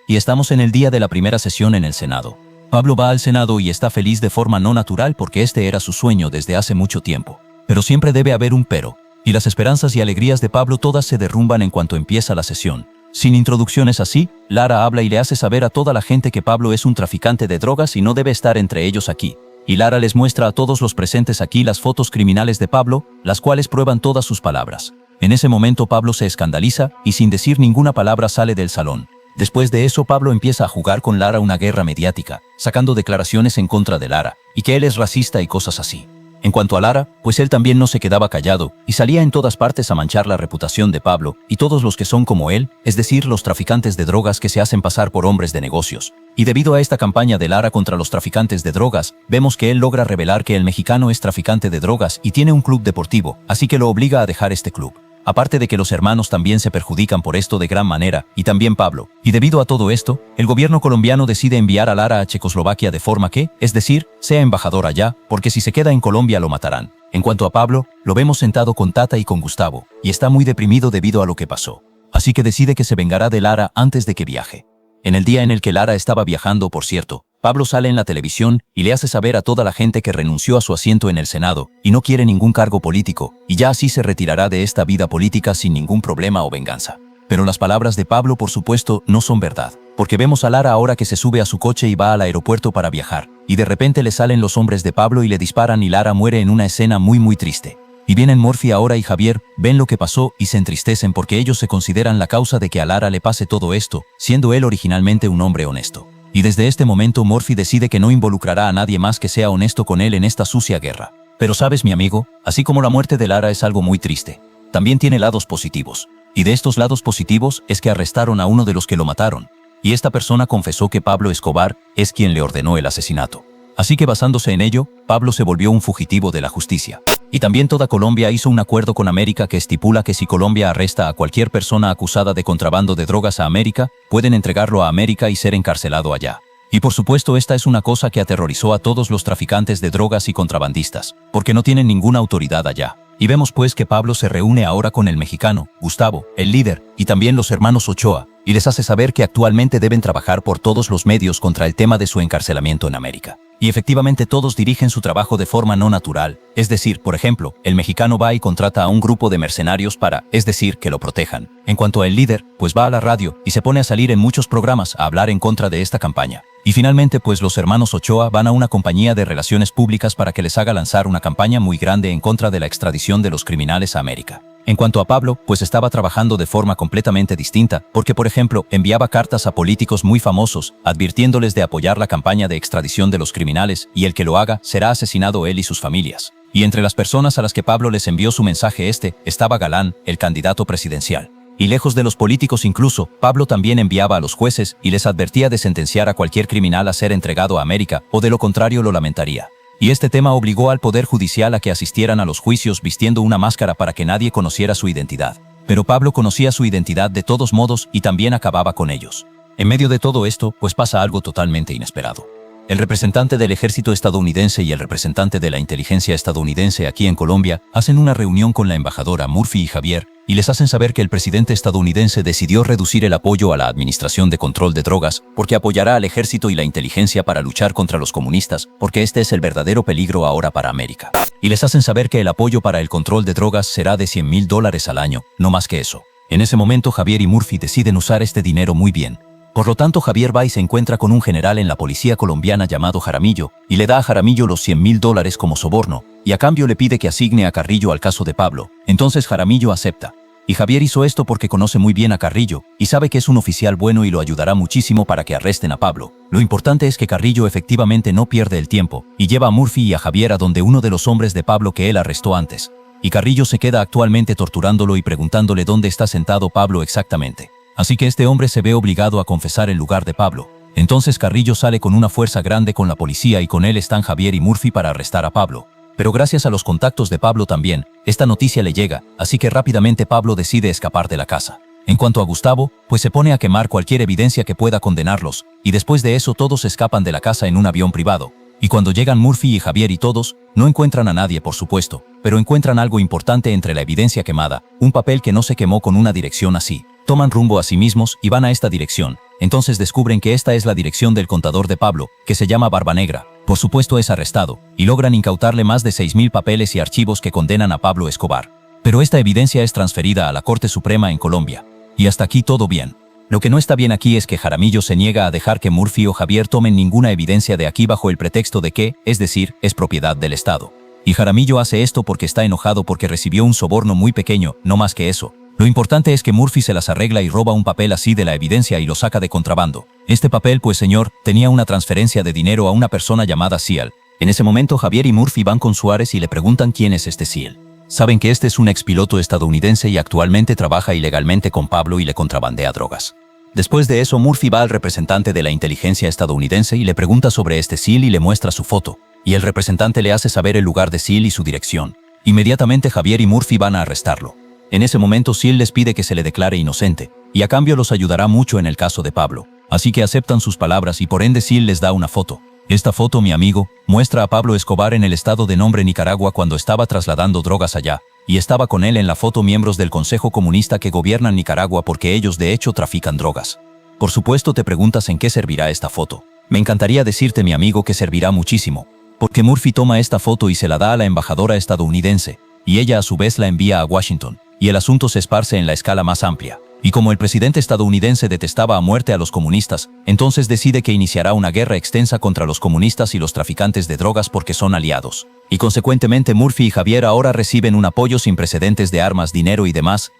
y estamos en el día de la primera sesión en el Senado. Pablo va al Senado y está feliz de forma no natural porque este era su sueño desde hace mucho tiempo. Pero siempre debe haber un pero. Y las esperanzas y alegrías de Pablo todas se derrumban en cuanto empieza la sesión. Sin introducciones así, Lara habla y le hace saber a toda la gente que Pablo es un traficante de drogas y no debe estar entre ellos aquí. Y Lara les muestra a todos los presentes aquí las fotos criminales de Pablo, las cuales prueban todas sus palabras. En ese momento Pablo se escandaliza y sin decir ninguna palabra sale del salón. Después de eso Pablo empieza a jugar con Lara una guerra mediática, sacando declaraciones en contra de Lara, y que él es racista y cosas así. En cuanto a Lara, pues él también no se quedaba callado, y salía en todas partes a manchar la reputación de Pablo y todos los que son como él, es decir, los traficantes de drogas que se hacen pasar por hombres de negocios. Y debido a esta campaña de Lara contra los traficantes de drogas, vemos que él logra revelar que el mexicano es traficante de drogas y tiene un club deportivo, así que lo obliga a dejar este club. Aparte de que los hermanos también se perjudican por esto de gran manera, y también Pablo. Y debido a todo esto, el gobierno colombiano decide enviar a Lara a Checoslovaquia de forma que, es decir, sea embajador allá, porque si se queda en Colombia lo matarán. En cuanto a Pablo, lo vemos sentado con Tata y con Gustavo, y está muy deprimido debido a lo que pasó. Así que decide que se vengará de Lara antes de que viaje. En el día en el que Lara estaba viajando, por cierto, Pablo sale en la televisión y le hace saber a toda la gente que renunció a su asiento en el Senado y no quiere ningún cargo político, y ya así se retirará de esta vida política sin ningún problema o venganza. Pero las palabras de Pablo, por supuesto, no son verdad, porque vemos a Lara ahora que se sube a su coche y va al aeropuerto para viajar, y de repente le salen los hombres de Pablo y le disparan y Lara muere en una escena muy triste. Y vienen Murphy ahora y Javier, ven lo que pasó y se entristecen porque ellos se consideran la causa de que a Lara le pase todo esto, siendo él originalmente un hombre honesto. Y desde este momento Murphy decide que no involucrará a nadie más que sea honesto con él en esta sucia guerra. Pero sabes, mi amigo, así como la muerte de Lara es algo muy triste, también tiene lados positivos. Y de estos lados positivos es que arrestaron a uno de los que lo mataron. Y esta persona confesó que Pablo Escobar es quien le ordenó el asesinato. Así que basándose en ello, Pablo se volvió un fugitivo de la justicia. Y también toda Colombia hizo un acuerdo con América que estipula que si Colombia arresta a cualquier persona acusada de contrabando de drogas a América, pueden entregarlo a América y ser encarcelado allá. Y por supuesto esta es una cosa que aterrorizó a todos los traficantes de drogas y contrabandistas, porque no tienen ninguna autoridad allá. Y vemos pues que Pablo se reúne ahora con el mexicano, Gustavo, el líder, y también los hermanos Ochoa, y les hace saber que actualmente deben trabajar por todos los medios contra el tema de su encarcelamiento en América. Y efectivamente todos dirigen su trabajo de forma no natural, es decir, por ejemplo, el mexicano va y contrata a un grupo de mercenarios para, es decir, que lo protejan. En cuanto al líder, pues va a la radio y se pone a salir en muchos programas a hablar en contra de esta campaña. Y finalmente pues los hermanos Ochoa van a una compañía de relaciones públicas para que les haga lanzar una campaña muy grande en contra de la extradición de los criminales a América. En cuanto a Pablo, pues estaba trabajando de forma completamente distinta, porque por ejemplo, enviaba cartas a políticos muy famosos, advirtiéndoles de apoyar la campaña de extradición de los criminales, y el que lo haga será asesinado él y sus familias. Y entre las personas a las que Pablo les envió su mensaje estaba Galán, el candidato presidencial. Y lejos de los políticos incluso, Pablo también enviaba a los jueces y les advertía de sentenciar a cualquier criminal a ser entregado a América, o de lo contrario lo lamentaría. Y este tema obligó al Poder Judicial a que asistieran a los juicios vistiendo una máscara para que nadie conociera su identidad. Pero Pablo conocía su identidad de todos modos y también acababa con ellos. En medio de todo esto, pues pasa algo totalmente inesperado. El representante del ejército estadounidense y el representante de la inteligencia estadounidense aquí en Colombia hacen una reunión con la embajadora Murphy y Javier y les hacen saber que el presidente estadounidense decidió reducir el apoyo a la Administración de Control de Drogas porque apoyará al ejército y la inteligencia para luchar contra los comunistas porque este es el verdadero peligro ahora para América. Y les hacen saber que el apoyo para el control de drogas será de $100,000 al año, no más que eso. En ese momento Javier y Murphy deciden usar este dinero muy bien. Por lo tanto, Javier va y se encuentra con un general en la policía colombiana llamado Jaramillo y le da a Jaramillo los $100,000 como soborno y a cambio le pide que asigne a Carrillo al caso de Pablo. Entonces Jaramillo acepta. Y Javier hizo esto porque conoce muy bien a Carrillo y sabe que es un oficial bueno y lo ayudará muchísimo para que arresten a Pablo. Lo importante es que Carrillo efectivamente no pierde el tiempo y lleva a Murphy y a Javier a donde uno de los hombres de Pablo que él arrestó antes. Y Carrillo se queda actualmente torturándolo y preguntándole dónde está sentado Pablo exactamente. Así que este hombre se ve obligado a confesar el lugar de Pablo. Entonces Carrillo sale con una fuerza grande con la policía y con él están Javier y Murphy para arrestar a Pablo. Pero gracias a los contactos de Pablo también, esta noticia le llega, así que rápidamente Pablo decide escapar de la casa. En cuanto a Gustavo, pues se pone a quemar cualquier evidencia que pueda condenarlos, y después de eso todos escapan de la casa en un avión privado. Y cuando llegan Murphy y Javier y todos, no encuentran a nadie por supuesto, pero encuentran algo importante entre la evidencia quemada, un papel que no se quemó con una dirección así. Toman rumbo a sí mismos y van a esta dirección. Entonces descubren que esta es la dirección del contador de Pablo, que se llama Barbanegra. Por supuesto es arrestado, y logran incautarle más de 6,000 papeles y archivos que condenan a Pablo Escobar. Pero esta evidencia es transferida a la Corte Suprema en Colombia. Y hasta aquí todo bien. Lo que no está bien aquí es que Jaramillo se niega a dejar que Murphy o Javier tomen ninguna evidencia de aquí bajo el pretexto de que, es decir, es propiedad del Estado. Y Jaramillo hace esto porque está enojado porque recibió un soborno muy pequeño, no más que eso. Lo importante es que Murphy se las arregla y roba un papel así de la evidencia y lo saca de contrabando. Este papel, pues señor, tenía una transferencia de dinero a una persona llamada Seal. En ese momento Javier y Murphy van con Suárez y le preguntan quién es este Seal. Saben que este es un expiloto estadounidense y actualmente trabaja ilegalmente con Pablo y le contrabandea drogas. Después de eso Murphy va al representante de la inteligencia estadounidense y le pregunta sobre este Seal y le muestra su foto. Y el representante le hace saber el lugar de Seal y su dirección. Inmediatamente Javier y Murphy van a arrestarlo. En ese momento Seal les pide que se le declare inocente, y a cambio los ayudará mucho en el caso de Pablo. Así que aceptan sus palabras y por ende Seal les da una foto. Esta foto, mi amigo, muestra a Pablo Escobar en el estado de nombre Nicaragua cuando estaba trasladando drogas allá, y estaba con él en la foto miembros del Consejo Comunista que gobiernan Nicaragua porque ellos de hecho trafican drogas. Por supuesto te preguntas en qué servirá esta foto. Me encantaría decirte, mi amigo, que servirá muchísimo, porque Murphy toma esta foto y se la da a la embajadora estadounidense, y ella a su vez la envía a Washington. Y el asunto se esparce en la escala más amplia. Y como el presidente estadounidense detestaba a muerte a los comunistas, entonces decide que iniciará una guerra extensa contra los comunistas y los traficantes de drogas porque son aliados. Y consecuentemente Murphy y Javier ahora reciben un apoyo sin precedentes de armas, dinero y demás,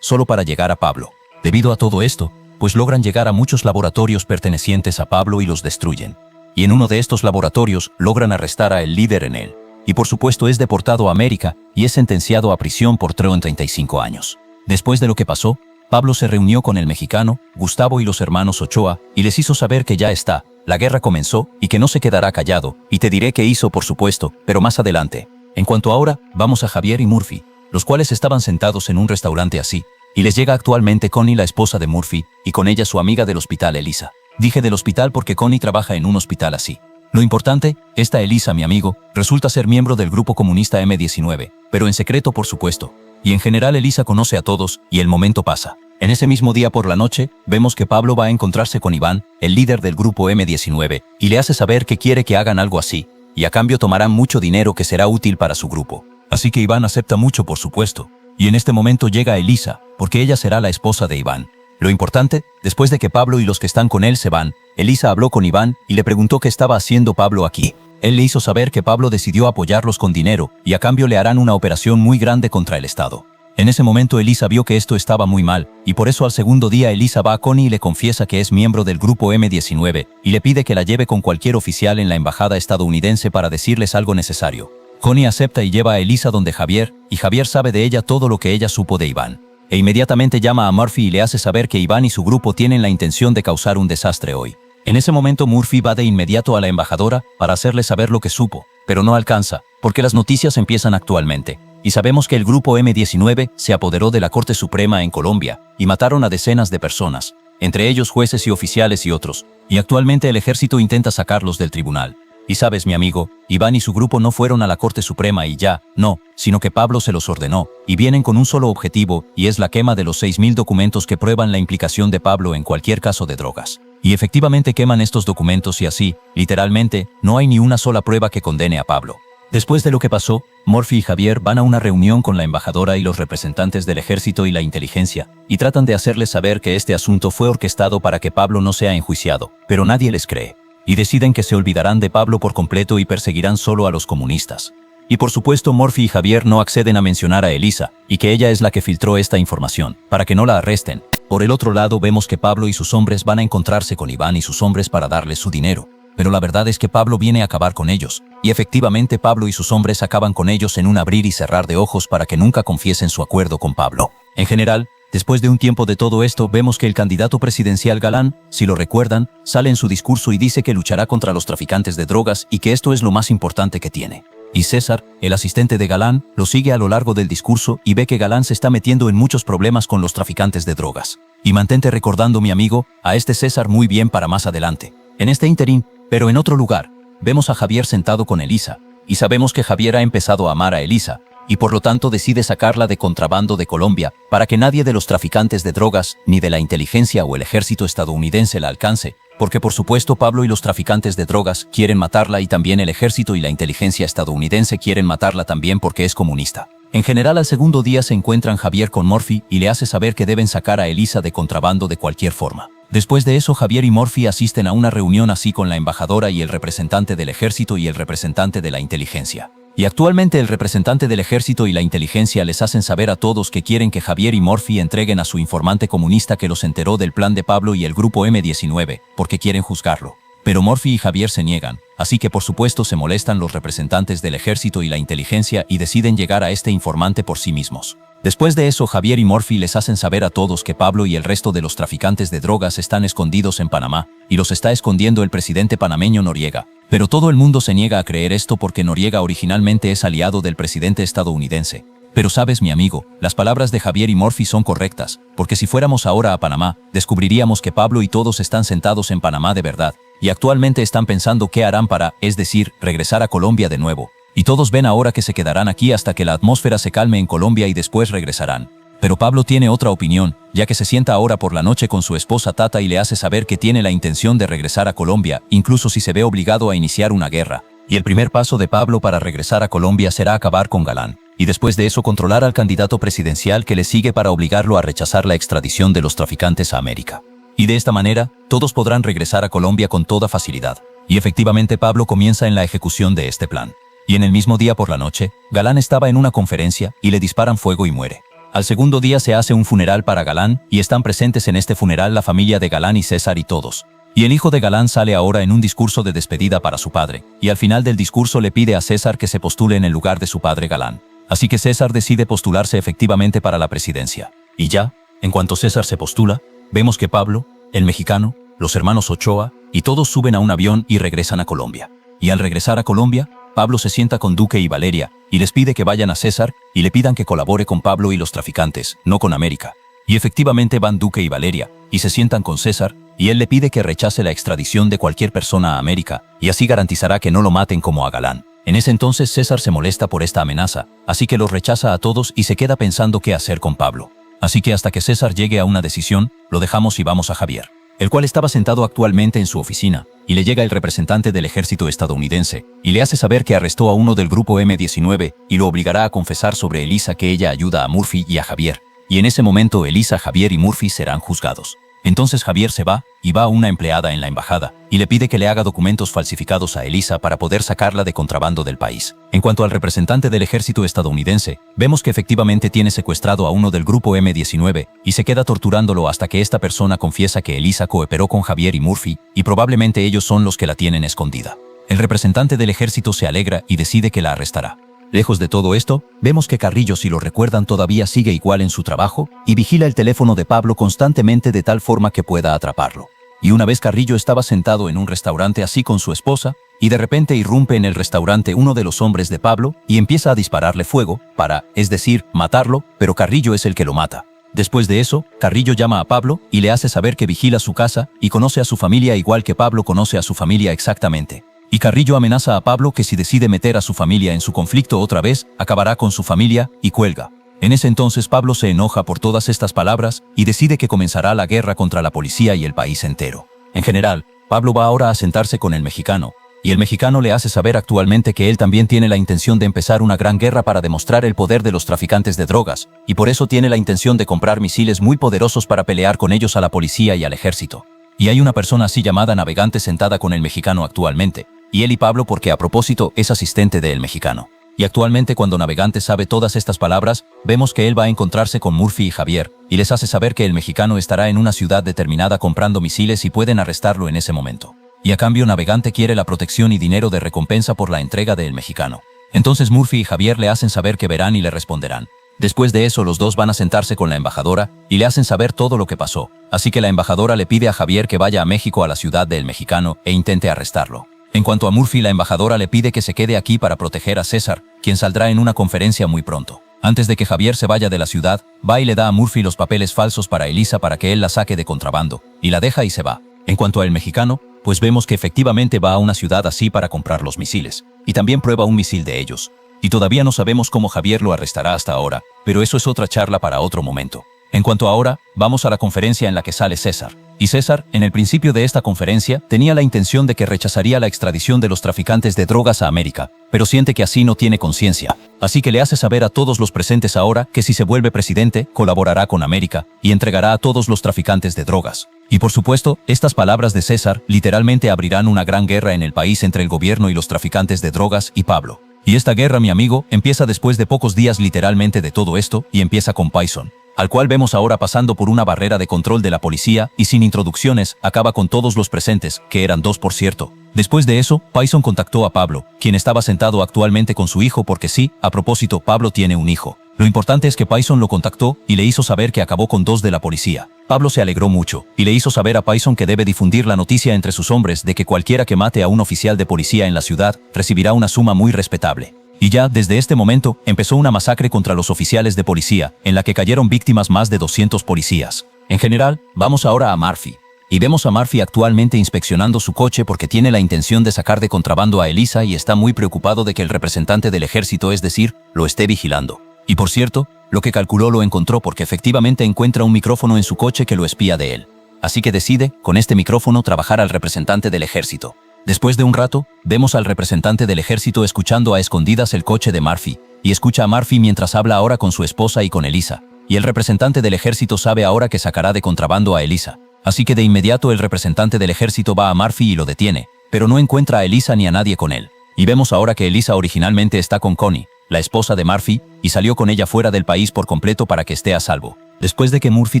solo para llegar a Pablo. Debido a todo esto, pues logran llegar a muchos laboratorios pertenecientes a Pablo y los destruyen. Y en uno de estos laboratorios logran arrestar a el líder en él. Y por supuesto es deportado a América y es sentenciado a prisión por 35 años. Después de lo que pasó, Pablo se reunió con el mexicano, Gustavo y los hermanos Ochoa y les hizo saber que ya está, la guerra comenzó y que no se quedará callado, y te diré qué hizo por supuesto, pero más adelante. En cuanto ahora, vamos a Javier y Murphy, los cuales estaban sentados en un restaurante así, y les llega actualmente Connie, la esposa de Murphy, y con ella su amiga del hospital Elisa. Dije del hospital porque Connie trabaja en un hospital así. Lo importante, esta Elisa, mi amigo, resulta ser miembro del grupo comunista M19, pero en secreto por supuesto. Y en general Elisa conoce a todos, y el momento pasa. En ese mismo día por la noche, vemos que Pablo va a encontrarse con Iván, el líder del grupo M19, y le hace saber que quiere que hagan algo así, y a cambio tomarán mucho dinero que será útil para su grupo. Así que Iván acepta mucho por supuesto. Y en este momento llega Elisa, porque ella será la esposa de Iván. Lo importante, después de que Pablo y los que están con él se van, Elisa habló con Iván y le preguntó qué estaba haciendo Pablo aquí. Él le hizo saber que Pablo decidió apoyarlos con dinero y a cambio le harán una operación muy grande contra el Estado. En ese momento Elisa vio que esto estaba muy mal y por eso al segundo día Elisa va a Connie y le confiesa que es miembro del grupo M19 y le pide que la lleve con cualquier oficial en la embajada estadounidense para decirles algo necesario. Connie acepta y lleva a Elisa donde Javier, y Javier sabe de ella todo lo que ella supo de Iván. E inmediatamente llama a Murphy y le hace saber que Iván y su grupo tienen la intención de causar un desastre hoy. En ese momento Murphy va de inmediato a la embajadora para hacerle saber lo que supo, Pero no alcanza, porque las noticias empiezan actualmente. Y sabemos que el grupo M-19 se apoderó de la Corte Suprema en Colombia y mataron a decenas de personas, entre ellos jueces y oficiales y otros. Y actualmente el ejército intenta sacarlos del tribunal. Y sabes, mi amigo, Iván y su grupo no fueron a la Corte Suprema y ya, no, sino que Pablo se los ordenó, y vienen con un solo objetivo, y es la quema de los 6.000 documentos que prueban la implicación de Pablo en cualquier caso de drogas. Y efectivamente queman estos documentos y así, literalmente, no hay ni una sola prueba que condene a Pablo. Después de lo que pasó, Murphy y Javier van a una reunión con la embajadora y los representantes del ejército y la inteligencia, y tratan de hacerles saber que este asunto fue orquestado para que Pablo no sea enjuiciado, pero nadie les cree. Y deciden que se olvidarán de Pablo por completo y perseguirán solo a los comunistas. Y por supuesto Murphy y Javier no acceden a mencionar a Elisa, y que ella es la que filtró esta información, para que no la arresten. Por el otro lado vemos que Pablo y sus hombres van a encontrarse con Iván y sus hombres para darles su dinero. Pero la verdad es que Pablo viene a acabar con ellos, y efectivamente Pablo y sus hombres acaban con ellos en un abrir y cerrar de ojos para que nunca confiesen su acuerdo con Pablo. En general, después de un tiempo de todo esto, vemos que el candidato presidencial Galán, si lo recuerdan, sale en su discurso y dice que luchará contra los traficantes de drogas y que esto es lo más importante que tiene. Y César, el asistente de Galán, lo sigue a lo largo del discurso y ve que Galán se está metiendo en muchos problemas con los traficantes de drogas. Y mantente recordando, mi amigo, a este César muy bien para más adelante. En este interín, pero en otro lugar, vemos a Javier sentado con Elisa, y sabemos que Javier ha empezado a amar a Elisa, y por lo tanto decide sacarla de contrabando de Colombia para que nadie de los traficantes de drogas, ni de la inteligencia o el ejército estadounidense la alcance, porque por supuesto Pablo y los traficantes de drogas quieren matarla y también el ejército y la inteligencia estadounidense quieren matarla también porque es comunista. En general, al segundo día se encuentran Javier con Murphy y le hace saber que deben sacar a Elisa de contrabando de cualquier forma. Después de eso, Javier y Murphy asisten a una reunión así con la embajadora y el representante del ejército y el representante de la inteligencia. Y actualmente el representante del ejército y la inteligencia les hacen saber a todos que quieren que Javier y Murphy entreguen a su informante comunista que los enteró del plan de Pablo y el grupo M-19, porque quieren juzgarlo. Pero Murphy y Javier se niegan, así que por supuesto se molestan los representantes del ejército y la inteligencia y deciden llegar a este informante por sí mismos. Después de eso, Javier y Murphy les hacen saber a todos que Pablo y el resto de los traficantes de drogas están escondidos en Panamá, y los está escondiendo el presidente panameño Noriega. Pero todo el mundo se niega a creer esto porque Noriega originalmente es aliado del presidente estadounidense. Pero sabes, mi amigo, las palabras de Javier y Murphy son correctas, porque si fuéramos ahora a Panamá, descubriríamos que Pablo y todos están sentados en Panamá de verdad, y actualmente están pensando qué harán para, es decir, regresar a Colombia de nuevo. Y todos ven ahora que se quedarán aquí hasta que la atmósfera se calme en Colombia y después regresarán. Pero Pablo tiene otra opinión, ya que se sienta ahora por la noche con su esposa Tata y le hace saber que tiene la intención de regresar a Colombia, incluso si se ve obligado a iniciar una guerra. Y el primer paso de Pablo para regresar a Colombia será acabar con Galán. Y después de eso controlar al candidato presidencial que le sigue para obligarlo a rechazar la extradición de los traficantes a América. Y de esta manera, todos podrán regresar a Colombia con toda facilidad. Y efectivamente Pablo comienza en la ejecución de este plan. Y en el mismo día por la noche, Galán estaba en una conferencia y le disparan fuego y muere. Al segundo día se hace un funeral para Galán y están presentes en este funeral la familia de Galán y César y todos. Y el hijo de Galán sale ahora en un discurso de despedida para su padre, y al final del discurso le pide a César que se postule en el lugar de su padre Galán. Así que César decide postularse efectivamente para la presidencia. Y ya, en cuanto César se postula, vemos que Pablo, el mexicano, los hermanos Ochoa y todos suben a un avión y regresan a Colombia. Y al regresar a Colombia, Pablo se sienta con Duque y Valeria y les pide que vayan a César y le pidan que colabore con Pablo y los traficantes, no con América. Y efectivamente van Duque y Valeria y se sientan con César y él le pide que rechace la extradición de cualquier persona a América y así garantizará que no lo maten como a Galán. En ese entonces César se molesta por esta amenaza, así que los rechaza a todos y se queda pensando qué hacer con Pablo. Así que hasta que César llegue a una decisión, lo dejamos y vamos a Javier, el cual estaba sentado actualmente en su oficina, y le llega el representante del ejército estadounidense, y le hace saber que arrestó a uno del grupo M-19 y lo obligará a confesar sobre Elisa que ella ayuda a Murphy y a Javier. Y en ese momento Elisa, Javier y Murphy serán juzgados. Entonces Javier se va y va a una empleada en la embajada y le pide que le haga documentos falsificados a Elisa para poder sacarla de contrabando del país. En cuanto al representante del ejército estadounidense, vemos que efectivamente tiene secuestrado a uno del grupo M-19 y se queda torturándolo hasta que esta persona confiesa que Elisa cooperó con Javier y Murphy y probablemente ellos son los que la tienen escondida. El representante del ejército se alegra y decide que la arrestará. Lejos de todo esto, vemos que Carrillo, si lo recuerdan, todavía sigue igual en su trabajo y vigila el teléfono de Pablo constantemente de tal forma que pueda atraparlo. Y una vez Carrillo estaba sentado en un restaurante así con su esposa, y de repente irrumpe en el restaurante uno de los hombres de Pablo y empieza a dispararle fuego para, es decir, matarlo, pero Carrillo es el que lo mata. Después de eso, Carrillo llama a Pablo y le hace saber que vigila su casa y conoce a su familia igual que Pablo conoce a su familia exactamente. Y Carrillo amenaza a Pablo que si decide meter a su familia en su conflicto otra vez, acabará con su familia y cuelga. En ese entonces Pablo se enoja por todas estas palabras y decide que comenzará la guerra contra la policía y el país entero. En general, Pablo va ahora a sentarse con el mexicano, y el mexicano le hace saber actualmente que él también tiene la intención de empezar una gran guerra para demostrar el poder de los traficantes de drogas, y por eso tiene la intención de comprar misiles muy poderosos para pelear con ellos a la policía y al ejército. Y hay una persona así llamada Navegante sentada con el mexicano actualmente, y él y Pablo porque a propósito es asistente del mexicano. Y actualmente cuando Navegante sabe todas estas palabras, vemos que él va a encontrarse con Murphy y Javier, y les hace saber que el mexicano estará en una ciudad determinada comprando misiles y pueden arrestarlo en ese momento. Y a cambio Navegante quiere la protección y dinero de recompensa por la entrega del mexicano. Entonces Murphy y Javier le hacen saber que verán y le responderán. Después de eso los dos van a sentarse con la embajadora y le hacen saber todo lo que pasó. Así que la embajadora le pide a Javier que vaya a México a la ciudad del mexicano e intente arrestarlo. En cuanto a Murphy, la embajadora le pide que se quede aquí para proteger a César, quien saldrá en una conferencia muy pronto. Antes de que Javier se vaya de la ciudad, va y le da a Murphy los papeles falsos para Elisa para que él la saque de contrabando, y la deja y se va. En cuanto al mexicano, pues vemos que efectivamente va a una ciudad así para comprar los misiles, y también prueba un misil de ellos. Y todavía no sabemos cómo Javier lo arrestará hasta ahora, pero eso es otra charla para otro momento. En cuanto a ahora, vamos a la conferencia en la que sale César. Y César, en el principio de esta conferencia, tenía la intención de que rechazaría la extradición de los traficantes de drogas a América, pero siente que así no tiene conciencia. Así que le hace saber a todos los presentes ahora que si se vuelve presidente, colaborará con América y entregará a todos los traficantes de drogas. Y por supuesto, estas palabras de César literalmente abrirán una gran guerra en el país entre el gobierno y los traficantes de drogas y Pablo. Y esta guerra, mi amigo, empieza después de pocos días literalmente de todo esto y empieza con Payson, al cual vemos ahora pasando por una barrera de control de la policía y sin introducciones acaba con todos los presentes, que eran 2 por cierto. Después de eso, Payson contactó a Pablo, quien estaba sentado actualmente con su hijo porque sí, a propósito, Pablo tiene un hijo. Lo importante es que Payson lo contactó y le hizo saber que acabó con 2 de la policía. Pablo se alegró mucho y le hizo saber a Payson que debe difundir la noticia entre sus hombres de que cualquiera que mate a un oficial de policía en la ciudad recibirá una suma muy respetable. Y ya, desde este momento, empezó una masacre contra los oficiales de policía, en la que cayeron víctimas más de 200 policías. En general, vamos ahora a Murphy. Y vemos a Murphy actualmente inspeccionando su coche porque tiene la intención de sacar de contrabando a Elisa y está muy preocupado de que el representante del ejército, es decir, lo esté vigilando. Y por cierto, lo que calculó lo encontró porque efectivamente encuentra un micrófono en su coche que lo espía de él. Así que decide, con este micrófono, trabajar al representante del ejército. Después de un rato, vemos al representante del ejército escuchando a escondidas el coche de Murphy, y escucha a Murphy mientras habla ahora con su esposa y con Elisa. Y el representante del ejército sabe ahora que sacará de contrabando a Elisa. Así que de inmediato el representante del ejército va a Murphy y lo detiene, pero no encuentra a Elisa ni a nadie con él. Y vemos ahora que Elisa originalmente está con Connie, la esposa de Murphy, y salió con ella fuera del país por completo para que esté a salvo. Después de que Murphy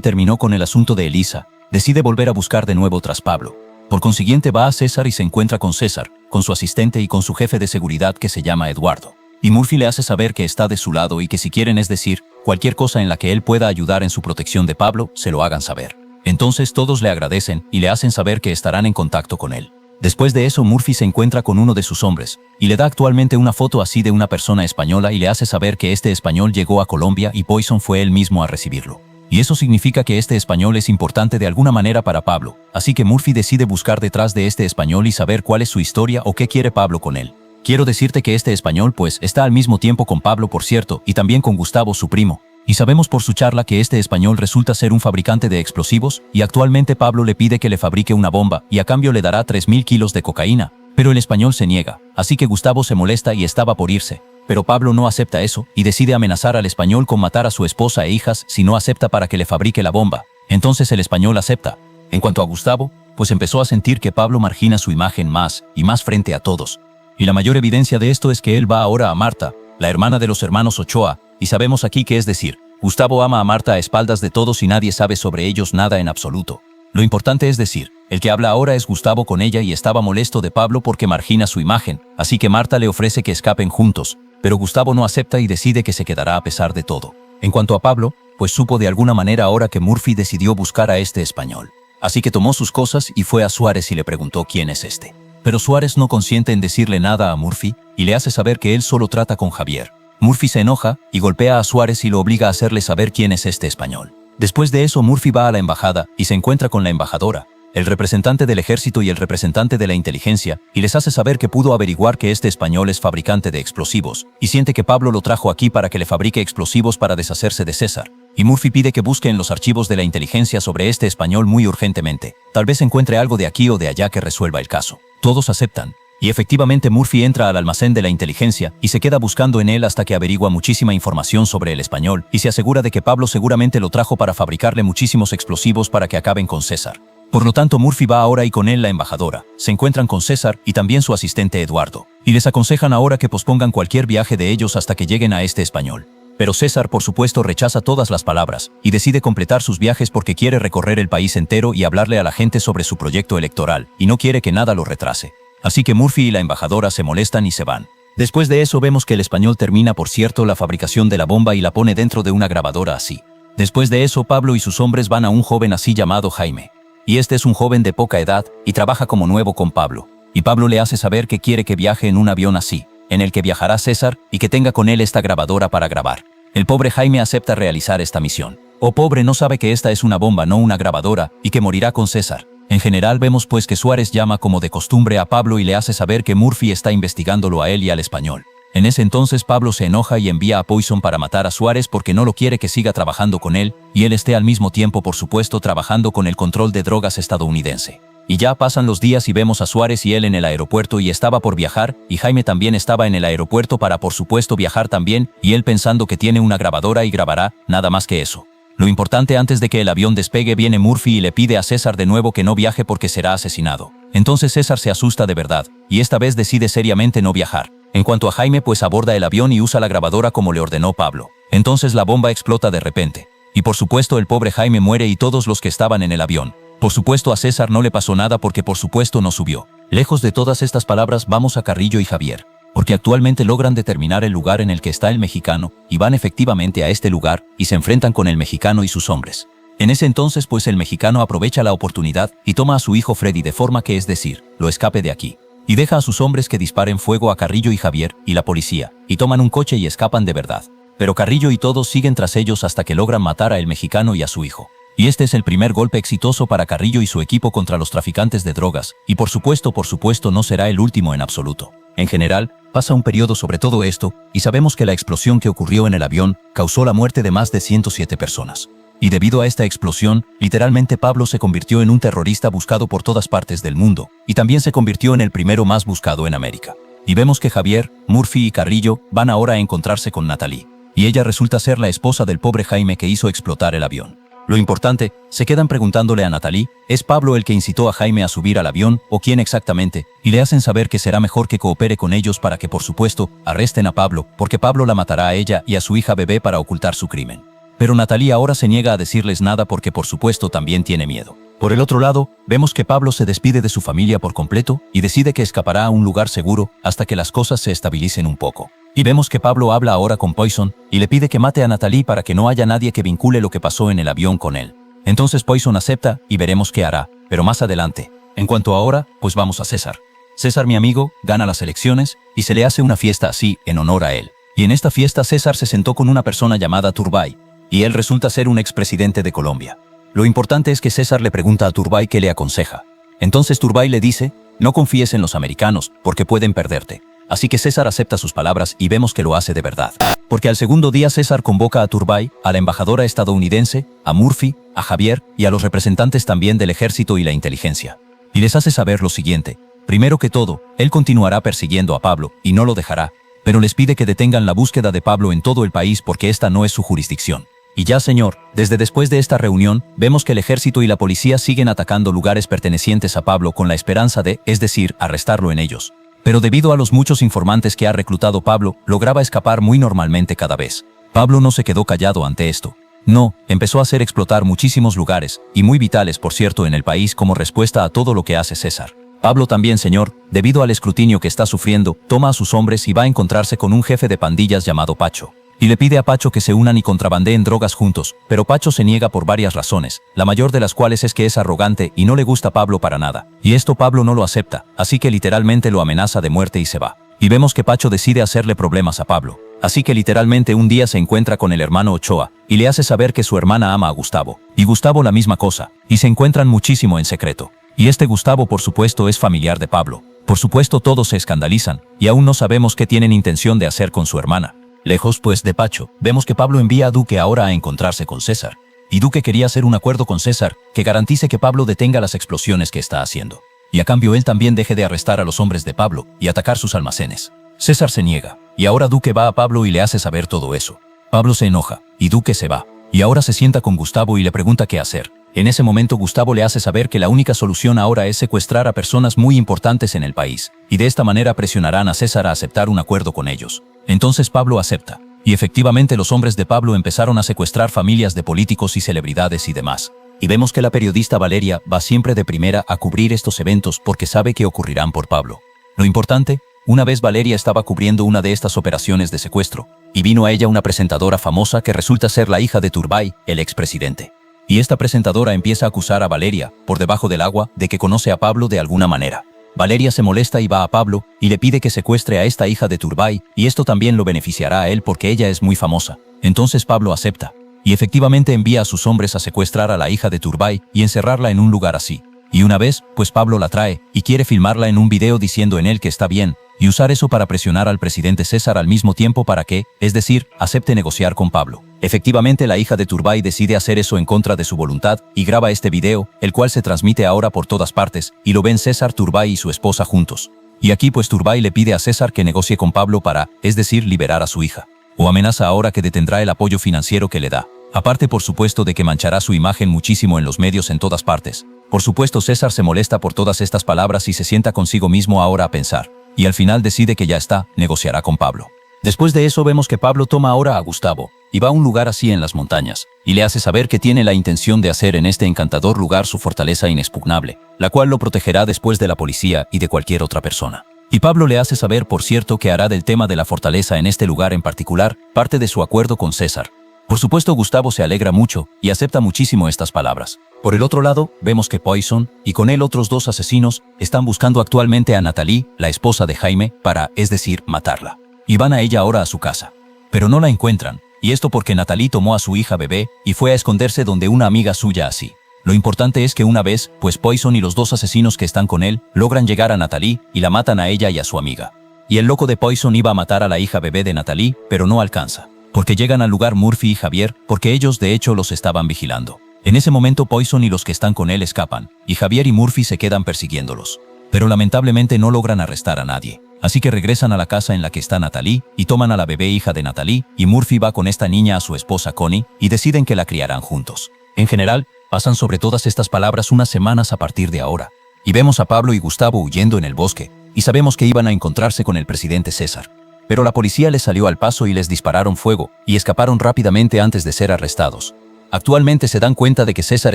terminó con el asunto de Elisa, decide volver a buscar de nuevo tras Pablo. Por consiguiente va a César y se encuentra con César, con su asistente y con su jefe de seguridad que se llama Eduardo. Y Murphy le hace saber que está de su lado y que si quieren, es decir, cualquier cosa en la que él pueda ayudar en su protección de Pablo, se lo hagan saber. Entonces todos le agradecen y le hacen saber que estarán en contacto con él. Después de eso Murphy se encuentra con uno de sus hombres y le da actualmente una foto así de una persona española y le hace saber que este español llegó a Colombia y Payson fue él mismo a recibirlo. Y eso significa que este español es importante de alguna manera para Pablo, así que Murphy decide buscar detrás de este español y saber cuál es su historia o qué quiere Pablo con él. Quiero decirte que este español pues está al mismo tiempo con Pablo, por cierto, y también con Gustavo, su primo. Y sabemos por su charla que este español resulta ser un fabricante de explosivos y actualmente Pablo le pide que le fabrique una bomba y a cambio le dará 3.000 kilos de cocaína, pero el español se niega, así que Gustavo se molesta y estaba por irse. Pero Pablo no acepta eso y decide amenazar al español con matar a su esposa e hijas si no acepta para que le fabrique la bomba. Entonces el español acepta. En cuanto a Gustavo, pues empezó a sentir que Pablo margina su imagen más y más frente a todos. Y la mayor evidencia de esto es que él va ahora a Marta, la hermana de los hermanos Ochoa, y sabemos aquí que es decir, Gustavo ama a Marta a espaldas de todos y nadie sabe sobre ellos nada en absoluto. Lo importante es decir, el que habla ahora es Gustavo con ella y estaba molesto de Pablo porque margina su imagen, así que Marta le ofrece que escapen juntos. Pero Gustavo no acepta y decide que se quedará a pesar de todo. En cuanto a Pablo, pues supo de alguna manera ahora que Murphy decidió buscar a este español. Así que tomó sus cosas y fue a Suárez y le preguntó quién es este. Pero Suárez no consiente en decirle nada a Murphy y le hace saber que él solo trata con Javier. Murphy se enoja y golpea a Suárez y lo obliga a hacerle saber quién es este español. Después de eso, Murphy va a la embajada y se encuentra con la embajadora, el representante del ejército y el representante de la inteligencia, y les hace saber que pudo averiguar que este español es fabricante de explosivos, y siente que Pablo lo trajo aquí para que le fabrique explosivos para deshacerse de César. Y Murphy pide que busque en los archivos de la inteligencia sobre este español muy urgentemente. Tal vez encuentre algo de aquí o de allá que resuelva el caso. Todos aceptan. Y efectivamente Murphy entra al almacén de la inteligencia y se queda buscando en él hasta que averigua muchísima información sobre el español y se asegura de que Pablo seguramente lo trajo para fabricarle muchísimos explosivos para que acaben con César. Por lo tanto, Murphy va ahora y con él la embajadora. Se encuentran con César y también su asistente Eduardo. Y les aconsejan ahora que pospongan cualquier viaje de ellos hasta que lleguen a este español. Pero César, por supuesto, rechaza todas las palabras y decide completar sus viajes porque quiere recorrer el país entero y hablarle a la gente sobre su proyecto electoral y no quiere que nada lo retrase. Así que Murphy y la embajadora se molestan y se van. Después de eso vemos que el español termina, por cierto, la fabricación de la bomba y la pone dentro de una grabadora así. Después de eso, Pablo y sus hombres van a un joven así llamado Jaime. Y este es un joven de poca edad y trabaja como nuevo con Pablo. Y Pablo le hace saber que quiere que viaje en un avión así, en el que viajará César y que tenga con él esta grabadora para grabar. El pobre Jaime acepta realizar esta misión. O pobre no sabe que esta es una bomba, no una grabadora, y que morirá con César. En general vemos pues que Suárez llama como de costumbre a Pablo y le hace saber que Murphy está investigándolo a él y al español. En ese entonces Pablo se enoja y envía a Poison para matar a Suárez porque no lo quiere que siga trabajando con él y él esté al mismo tiempo, por supuesto, trabajando con el control de drogas estadounidense. Y ya pasan los días y vemos a Suárez y él en el aeropuerto y estaba por viajar y Jaime también estaba en el aeropuerto para por supuesto viajar también y él pensando que tiene una grabadora y grabará, nada más que eso. Lo importante, antes de que el avión despegue viene Murphy y le pide a César de nuevo que no viaje porque será asesinado. Entonces César se asusta de verdad y esta vez decide seriamente no viajar. En cuanto a Jaime, pues aborda el avión y usa la grabadora como le ordenó Pablo. Entonces la bomba explota de repente. Y por supuesto el pobre Jaime muere y todos los que estaban en el avión. Por supuesto a César no le pasó nada porque por supuesto no subió. Lejos de todas estas palabras vamos a Carrillo y Javier. Porque actualmente logran determinar el lugar en el que está el mexicano y van efectivamente a este lugar y se enfrentan con el mexicano y sus hombres. En ese entonces pues el mexicano aprovecha la oportunidad y toma a su hijo Freddy de forma que, es decir, lo escape de aquí. Y deja a sus hombres que disparen fuego a Carrillo y Javier y la policía, y toman un coche y escapan de verdad. Pero Carrillo y todos siguen tras ellos hasta que logran matar a el mexicano y a su hijo. Y este es el primer golpe exitoso para Carrillo y su equipo contra los traficantes de drogas, y por supuesto no será el último en absoluto. En general, pasa un periodo sobre todo esto, y sabemos que la explosión que ocurrió en el avión causó la muerte de más de 107 personas. Y debido a esta explosión, literalmente Pablo se convirtió en un terrorista buscado por todas partes del mundo, y también se convirtió en el primero más buscado en América. Y vemos que Javier, Murphy y Carrillo van ahora a encontrarse con Natalie, y ella resulta ser la esposa del pobre Jaime que hizo explotar el avión. Lo importante, se quedan preguntándole a Natalie, ¿es Pablo el que incitó a Jaime a subir al avión o quién exactamente? Y le hacen saber que será mejor que coopere con ellos para que por supuesto arresten a Pablo, porque Pablo la matará a ella y a su hija bebé para ocultar su crimen. Pero Natalie ahora se niega a decirles nada porque por supuesto también tiene miedo. Por el otro lado, vemos que Pablo se despide de su familia por completo y decide que escapará a un lugar seguro hasta que las cosas se estabilicen un poco. Y vemos que Pablo habla ahora con Poison y le pide que mate a Natalie para que no haya nadie que vincule lo que pasó en el avión con él. Entonces Poison acepta y veremos qué hará, pero más adelante. En cuanto a ahora, pues vamos a César. César, mi amigo, gana las elecciones y se le hace una fiesta así en honor a él. Y en esta fiesta César se sentó con una persona llamada Turbay, y él resulta ser un expresidente de Colombia. Lo importante es que César le pregunta a Turbay qué le aconseja. Entonces Turbay le dice, no confíes en los americanos porque pueden perderte. Así que César acepta sus palabras y vemos que lo hace de verdad. Porque al segundo día César convoca a Turbay, a la embajadora estadounidense, a Murphy, a Javier y a los representantes también del ejército y la inteligencia. Y les hace saber lo siguiente. Primero que todo, él continuará persiguiendo a Pablo y no lo dejará, pero les pide que detengan la búsqueda de Pablo en todo el país porque esta no es su jurisdicción. Y ya, señor, desde después de esta reunión, vemos que el ejército y la policía siguen atacando lugares pertenecientes a Pablo con la esperanza de, es decir, arrestarlo en ellos. Pero debido a los muchos informantes que ha reclutado Pablo, lograba escapar muy normalmente cada vez. Pablo no se quedó callado ante esto. No, empezó a hacer explotar muchísimos lugares, y muy vitales por cierto en el país como respuesta a todo lo que hace César. Pablo también, señor, debido al escrutinio que está sufriendo, toma a sus hombres y va a encontrarse con un jefe de pandillas llamado Pacho. y le pide a Pacho que se unan y contrabandeen drogas juntos, pero Pacho se niega por varias razones, la mayor de las cuales es que es arrogante y no le gusta a Pablo para nada. Y esto Pablo no lo acepta, así que literalmente lo amenaza de muerte y se va. Y vemos que Pacho decide hacerle problemas a Pablo. Así que literalmente un día se encuentra con el hermano Ochoa, y le hace saber que su hermana ama a Gustavo. Y Gustavo la misma cosa, y se encuentran muchísimo en secreto. Y este Gustavo por supuesto es familiar de Pablo. Por supuesto todos se escandalizan, y aún no sabemos qué tienen intención de hacer con su hermana. Lejos pues de Pacho, vemos que Pablo envía a Duque ahora a encontrarse con César. Y Duque quería hacer un acuerdo con César que garantice que Pablo detenga las explosiones que está haciendo. Y a cambio él también deje de arrestar a los hombres de Pablo y atacar sus almacenes. César se niega, y ahora Duque va a Pablo y le hace saber todo eso. Pablo se enoja, y Duque se va. Y ahora se sienta con Gustavo y le pregunta qué hacer. En ese momento Gustavo le hace saber que la única solución ahora es secuestrar a personas muy importantes en el país, y de esta manera presionarán a César a aceptar un acuerdo con ellos. Entonces Pablo acepta, y efectivamente los hombres de Pablo empezaron a secuestrar familias de políticos y celebridades y demás. Y vemos que la periodista Valeria va siempre de primera a cubrir estos eventos porque sabe que ocurrirán por Pablo. Lo importante, una vez Valeria estaba cubriendo una de estas operaciones de secuestro, y vino a ella una presentadora famosa que resulta ser la hija de Turbay, el expresidente. Y esta presentadora empieza a acusar a Valeria, por debajo del agua, de que conoce a Pablo de alguna manera. Valeria se molesta y va a Pablo, y le pide que secuestre a esta hija de Turbay, y esto también lo beneficiará a él porque ella es muy famosa. Entonces Pablo acepta, y efectivamente envía a sus hombres a secuestrar a la hija de Turbay y encerrarla en un lugar así. Y una vez, pues Pablo la trae, y quiere filmarla en un video diciendo en él que está bien, y usar eso para presionar al presidente César al mismo tiempo para que, es decir, acepte negociar con Pablo. Efectivamente la hija de Turbay decide hacer eso en contra de su voluntad y graba este video, el cual se transmite ahora por todas partes, y lo ven César Turbay y su esposa juntos. Y aquí pues Turbay le pide a César que negocie con Pablo para, es decir, liberar a su hija. O amenaza ahora que detendrá el apoyo financiero que le da. Aparte por supuesto de que manchará su imagen muchísimo en los medios en todas partes. Por supuesto César se molesta por todas estas palabras y se sienta consigo mismo ahora a pensar. Y al final decide que ya está, negociará con Pablo. Después de eso vemos que Pablo toma ahora a Gustavo, y va a un lugar así en las montañas, y le hace saber que tiene la intención de hacer en este encantador lugar su fortaleza inexpugnable, la cual lo protegerá después de la policía y de cualquier otra persona. Y Pablo le hace saber por cierto que hará del tema de la fortaleza en este lugar en particular parte de su acuerdo con César. Por supuesto Gustavo se alegra mucho y acepta muchísimo estas palabras. Por el otro lado, vemos que Poison, y con él otros dos asesinos, están buscando actualmente a Natalie, la esposa de Jaime, para, es decir, matarla. Y van a ella ahora a su casa. Pero no la encuentran, y esto porque Natalie tomó a su hija bebé y fue a esconderse donde una amiga suya así. Lo importante es que una vez, pues Poison y los dos asesinos que están con él, logran llegar a Natalie y la matan a ella y a su amiga. Y el loco de Poison iba a matar a la hija bebé de Natalie, pero no alcanza. Porque llegan al lugar Murphy y Javier, porque ellos de hecho los estaban vigilando. En ese momento Poison y los que están con él escapan, y Javier y Murphy se quedan persiguiéndolos. Pero lamentablemente no logran arrestar a nadie. Así que regresan a la casa en la que está Natalie, y toman a la bebé hija de Natalie, y Murphy va con esta niña a su esposa Connie, y deciden que la criarán juntos. En general, pasan sobre todas estas palabras unas semanas a partir de ahora. Y vemos a Pablo y Gustavo huyendo en el bosque, y sabemos que iban a encontrarse con el presidente César. Pero la policía les salió al paso y les dispararon fuego, y escaparon rápidamente antes de ser arrestados. Actualmente se dan cuenta de que César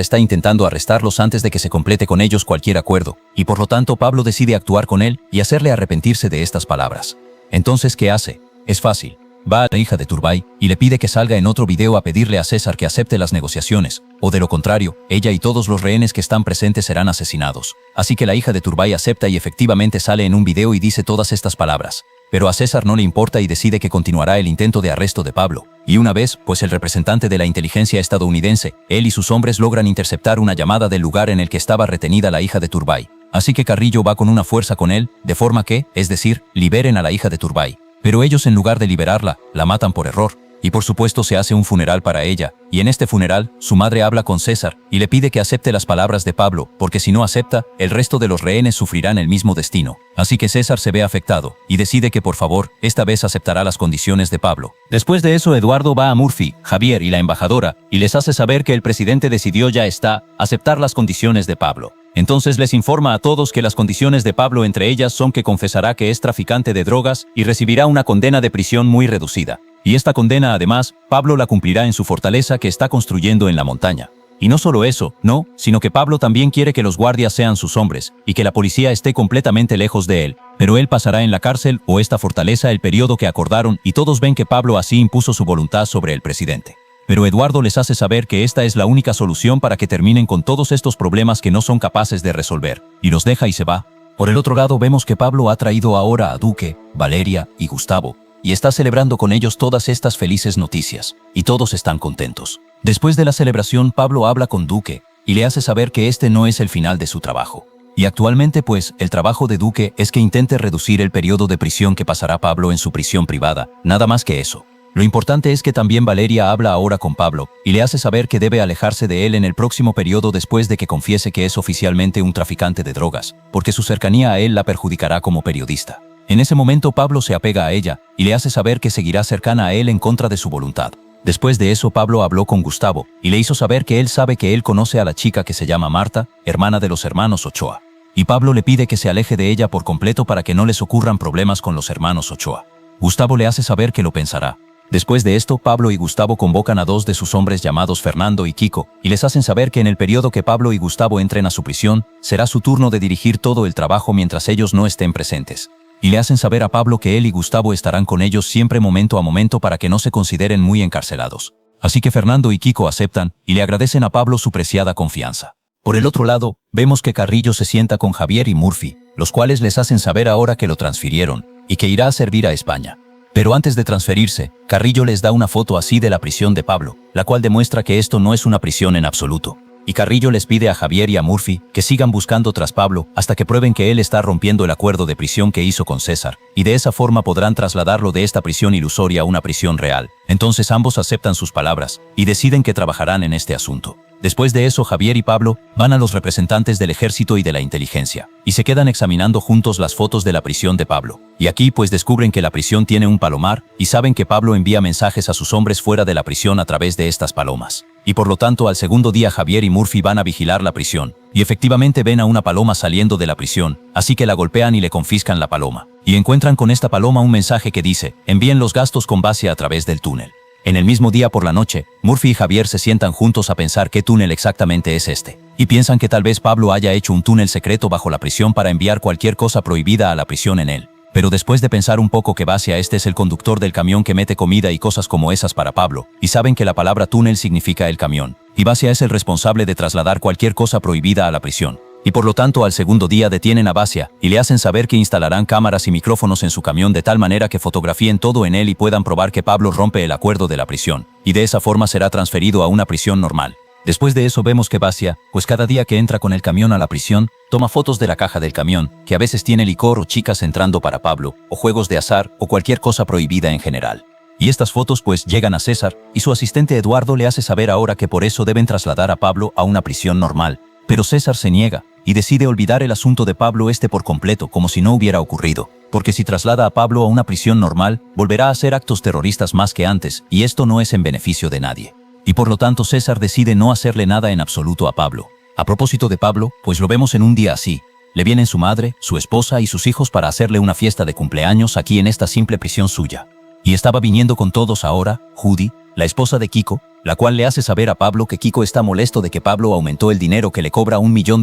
está intentando arrestarlos antes de que se complete con ellos cualquier acuerdo, y por lo tanto Pablo decide actuar con él y hacerle arrepentirse de estas palabras. Entonces, ¿qué hace? Es fácil. Va a la hija de Turbay y le pide que salga en otro video a pedirle a César que acepte las negociaciones, o de lo contrario, ella y todos los rehenes que están presentes serán asesinados. Así que la hija de Turbay acepta y efectivamente sale en un video y dice todas estas palabras. Pero a César no le importa y decide que continuará el intento de arresto de Pablo. Y una vez, pues el representante de la inteligencia estadounidense, él y sus hombres logran interceptar una llamada del lugar en el que estaba retenida la hija de Turbay. Así que Carrillo va con una fuerza con él, de forma que, es decir, liberen a la hija de Turbay. Pero ellos en lugar de liberarla, la matan por error. Y por supuesto se hace un funeral para ella, y en este funeral, su madre habla con César y le pide que acepte las palabras de Pablo, porque si no acepta, el resto de los rehenes sufrirán el mismo destino. Así que César se ve afectado, y decide que por favor, esta vez aceptará las condiciones de Pablo. Después de eso Eduardo va a Murphy, Javier y la embajadora, y les hace saber que el presidente decidió ya está, aceptar las condiciones de Pablo. Entonces les informa a todos que las condiciones de Pablo entre ellas son que confesará que es traficante de drogas y recibirá una condena de prisión muy reducida. Y esta condena además, Pablo la cumplirá en su fortaleza que está construyendo en la montaña. Y no solo eso, no, sino que Pablo también quiere que los guardias sean sus hombres, y que la policía esté completamente lejos de él. Pero él pasará en la cárcel o esta fortaleza el periodo que acordaron y todos ven que Pablo así impuso su voluntad sobre el presidente. Pero Eduardo les hace saber que esta es la única solución para que terminen con todos estos problemas que no son capaces de resolver, y los deja y se va. Por el otro lado vemos que Pablo ha traído ahora a Duque, Valeria y Gustavo, y está celebrando con ellos todas estas felices noticias, y todos están contentos. Después de la celebración, Pablo habla con Duque y le hace saber que este no es el final de su trabajo. Y actualmente, pues, el trabajo de Duque es que intente reducir el periodo de prisión que pasará Pablo en su prisión privada, nada más que eso. Lo importante es que también Valeria habla ahora con Pablo y le hace saber que debe alejarse de él en el próximo periodo después de que confiese que es oficialmente un traficante de drogas, porque su cercanía a él la perjudicará como periodista. En ese momento Pablo se apega a ella y le hace saber que seguirá cercana a él en contra de su voluntad. Después de eso Pablo habló con Gustavo y le hizo saber que él sabe que él conoce a la chica que se llama Marta, hermana de los hermanos Ochoa. Y Pablo le pide que se aleje de ella por completo para que no les ocurran problemas con los hermanos Ochoa. Gustavo le hace saber que lo pensará. Después de esto, Pablo y Gustavo convocan a dos de sus hombres llamados Fernando y Kiko y les hacen saber que en el periodo que Pablo y Gustavo entren a su prisión, será su turno de dirigir todo el trabajo mientras ellos no estén presentes. Y le hacen saber a Pablo que él y Gustavo estarán con ellos siempre momento a momento para que no se consideren muy encarcelados. Así que Fernando y Kiko aceptan y le agradecen a Pablo su preciada confianza. Por el otro lado, vemos que Carrillo se sienta con Javier y Murphy, los cuales les hacen saber ahora que lo transfirieron y que irá a servir a España. Pero antes de transferirse, Carrillo les da una foto así de la prisión de Pablo, la cual demuestra que esto no es una prisión en absoluto. Y Carrillo les pide a Javier y a Murphy que sigan buscando tras Pablo hasta que prueben que él está rompiendo el acuerdo de prisión que hizo con César, y de esa forma podrán trasladarlo de esta prisión ilusoria a una prisión real. Entonces ambos aceptan sus palabras y deciden que trabajarán en este asunto. Después de eso, Javier y Pablo van a los representantes del ejército y de la inteligencia, y se quedan examinando juntos las fotos de la prisión de Pablo. Y aquí pues descubren que la prisión tiene un palomar, y saben que Pablo envía mensajes a sus hombres fuera de la prisión a través de estas palomas. Y por lo tanto al segundo día Javier y Murphy van a vigilar la prisión, y efectivamente ven a una paloma saliendo de la prisión, así que la golpean y le confiscan la paloma. Y encuentran con esta paloma un mensaje que dice: envíen los gastos con base a través del túnel. En el mismo día por la noche, Murphy y Javier se sientan juntos a pensar qué túnel exactamente es este, y piensan que tal vez Pablo haya hecho un túnel secreto bajo la prisión para enviar cualquier cosa prohibida a la prisión en él. Pero después de pensar un poco que base a este es el conductor del camión que mete comida y cosas como esas para Pablo, y saben que la palabra túnel significa el camión, y Basia es el responsable de trasladar cualquier cosa prohibida a la prisión. Y por lo tanto al segundo día detienen a Basia y le hacen saber que instalarán cámaras y micrófonos en su camión de tal manera que fotografíen todo en él y puedan probar que Pablo rompe el acuerdo de la prisión, y de esa forma será transferido a una prisión normal. Después de eso vemos que Basia, pues cada día que entra con el camión a la prisión, toma fotos de la caja del camión, que a veces tiene licor o chicas entrando para Pablo, o juegos de azar, o cualquier cosa prohibida en general. Y estas fotos pues llegan a César, y su asistente Eduardo le hace saber ahora que por eso deben trasladar a Pablo a una prisión normal. Pero César se niega, y decide olvidar el asunto de Pablo por completo como si no hubiera ocurrido, porque si traslada a Pablo a una prisión normal, volverá a hacer actos terroristas más que antes, y esto no es en beneficio de nadie. Y por lo tanto César decide no hacerle nada en absoluto a Pablo. A propósito de Pablo, pues lo vemos en un día así. Le vienen su madre, su esposa y sus hijos para hacerle una fiesta de cumpleaños aquí en esta simple prisión suya. Y estaba viniendo con todos ahora, Judy, la esposa de Kiko, la cual le hace saber a Pablo que Kiko está molesto de que Pablo aumentó el dinero que le cobra $1 millón.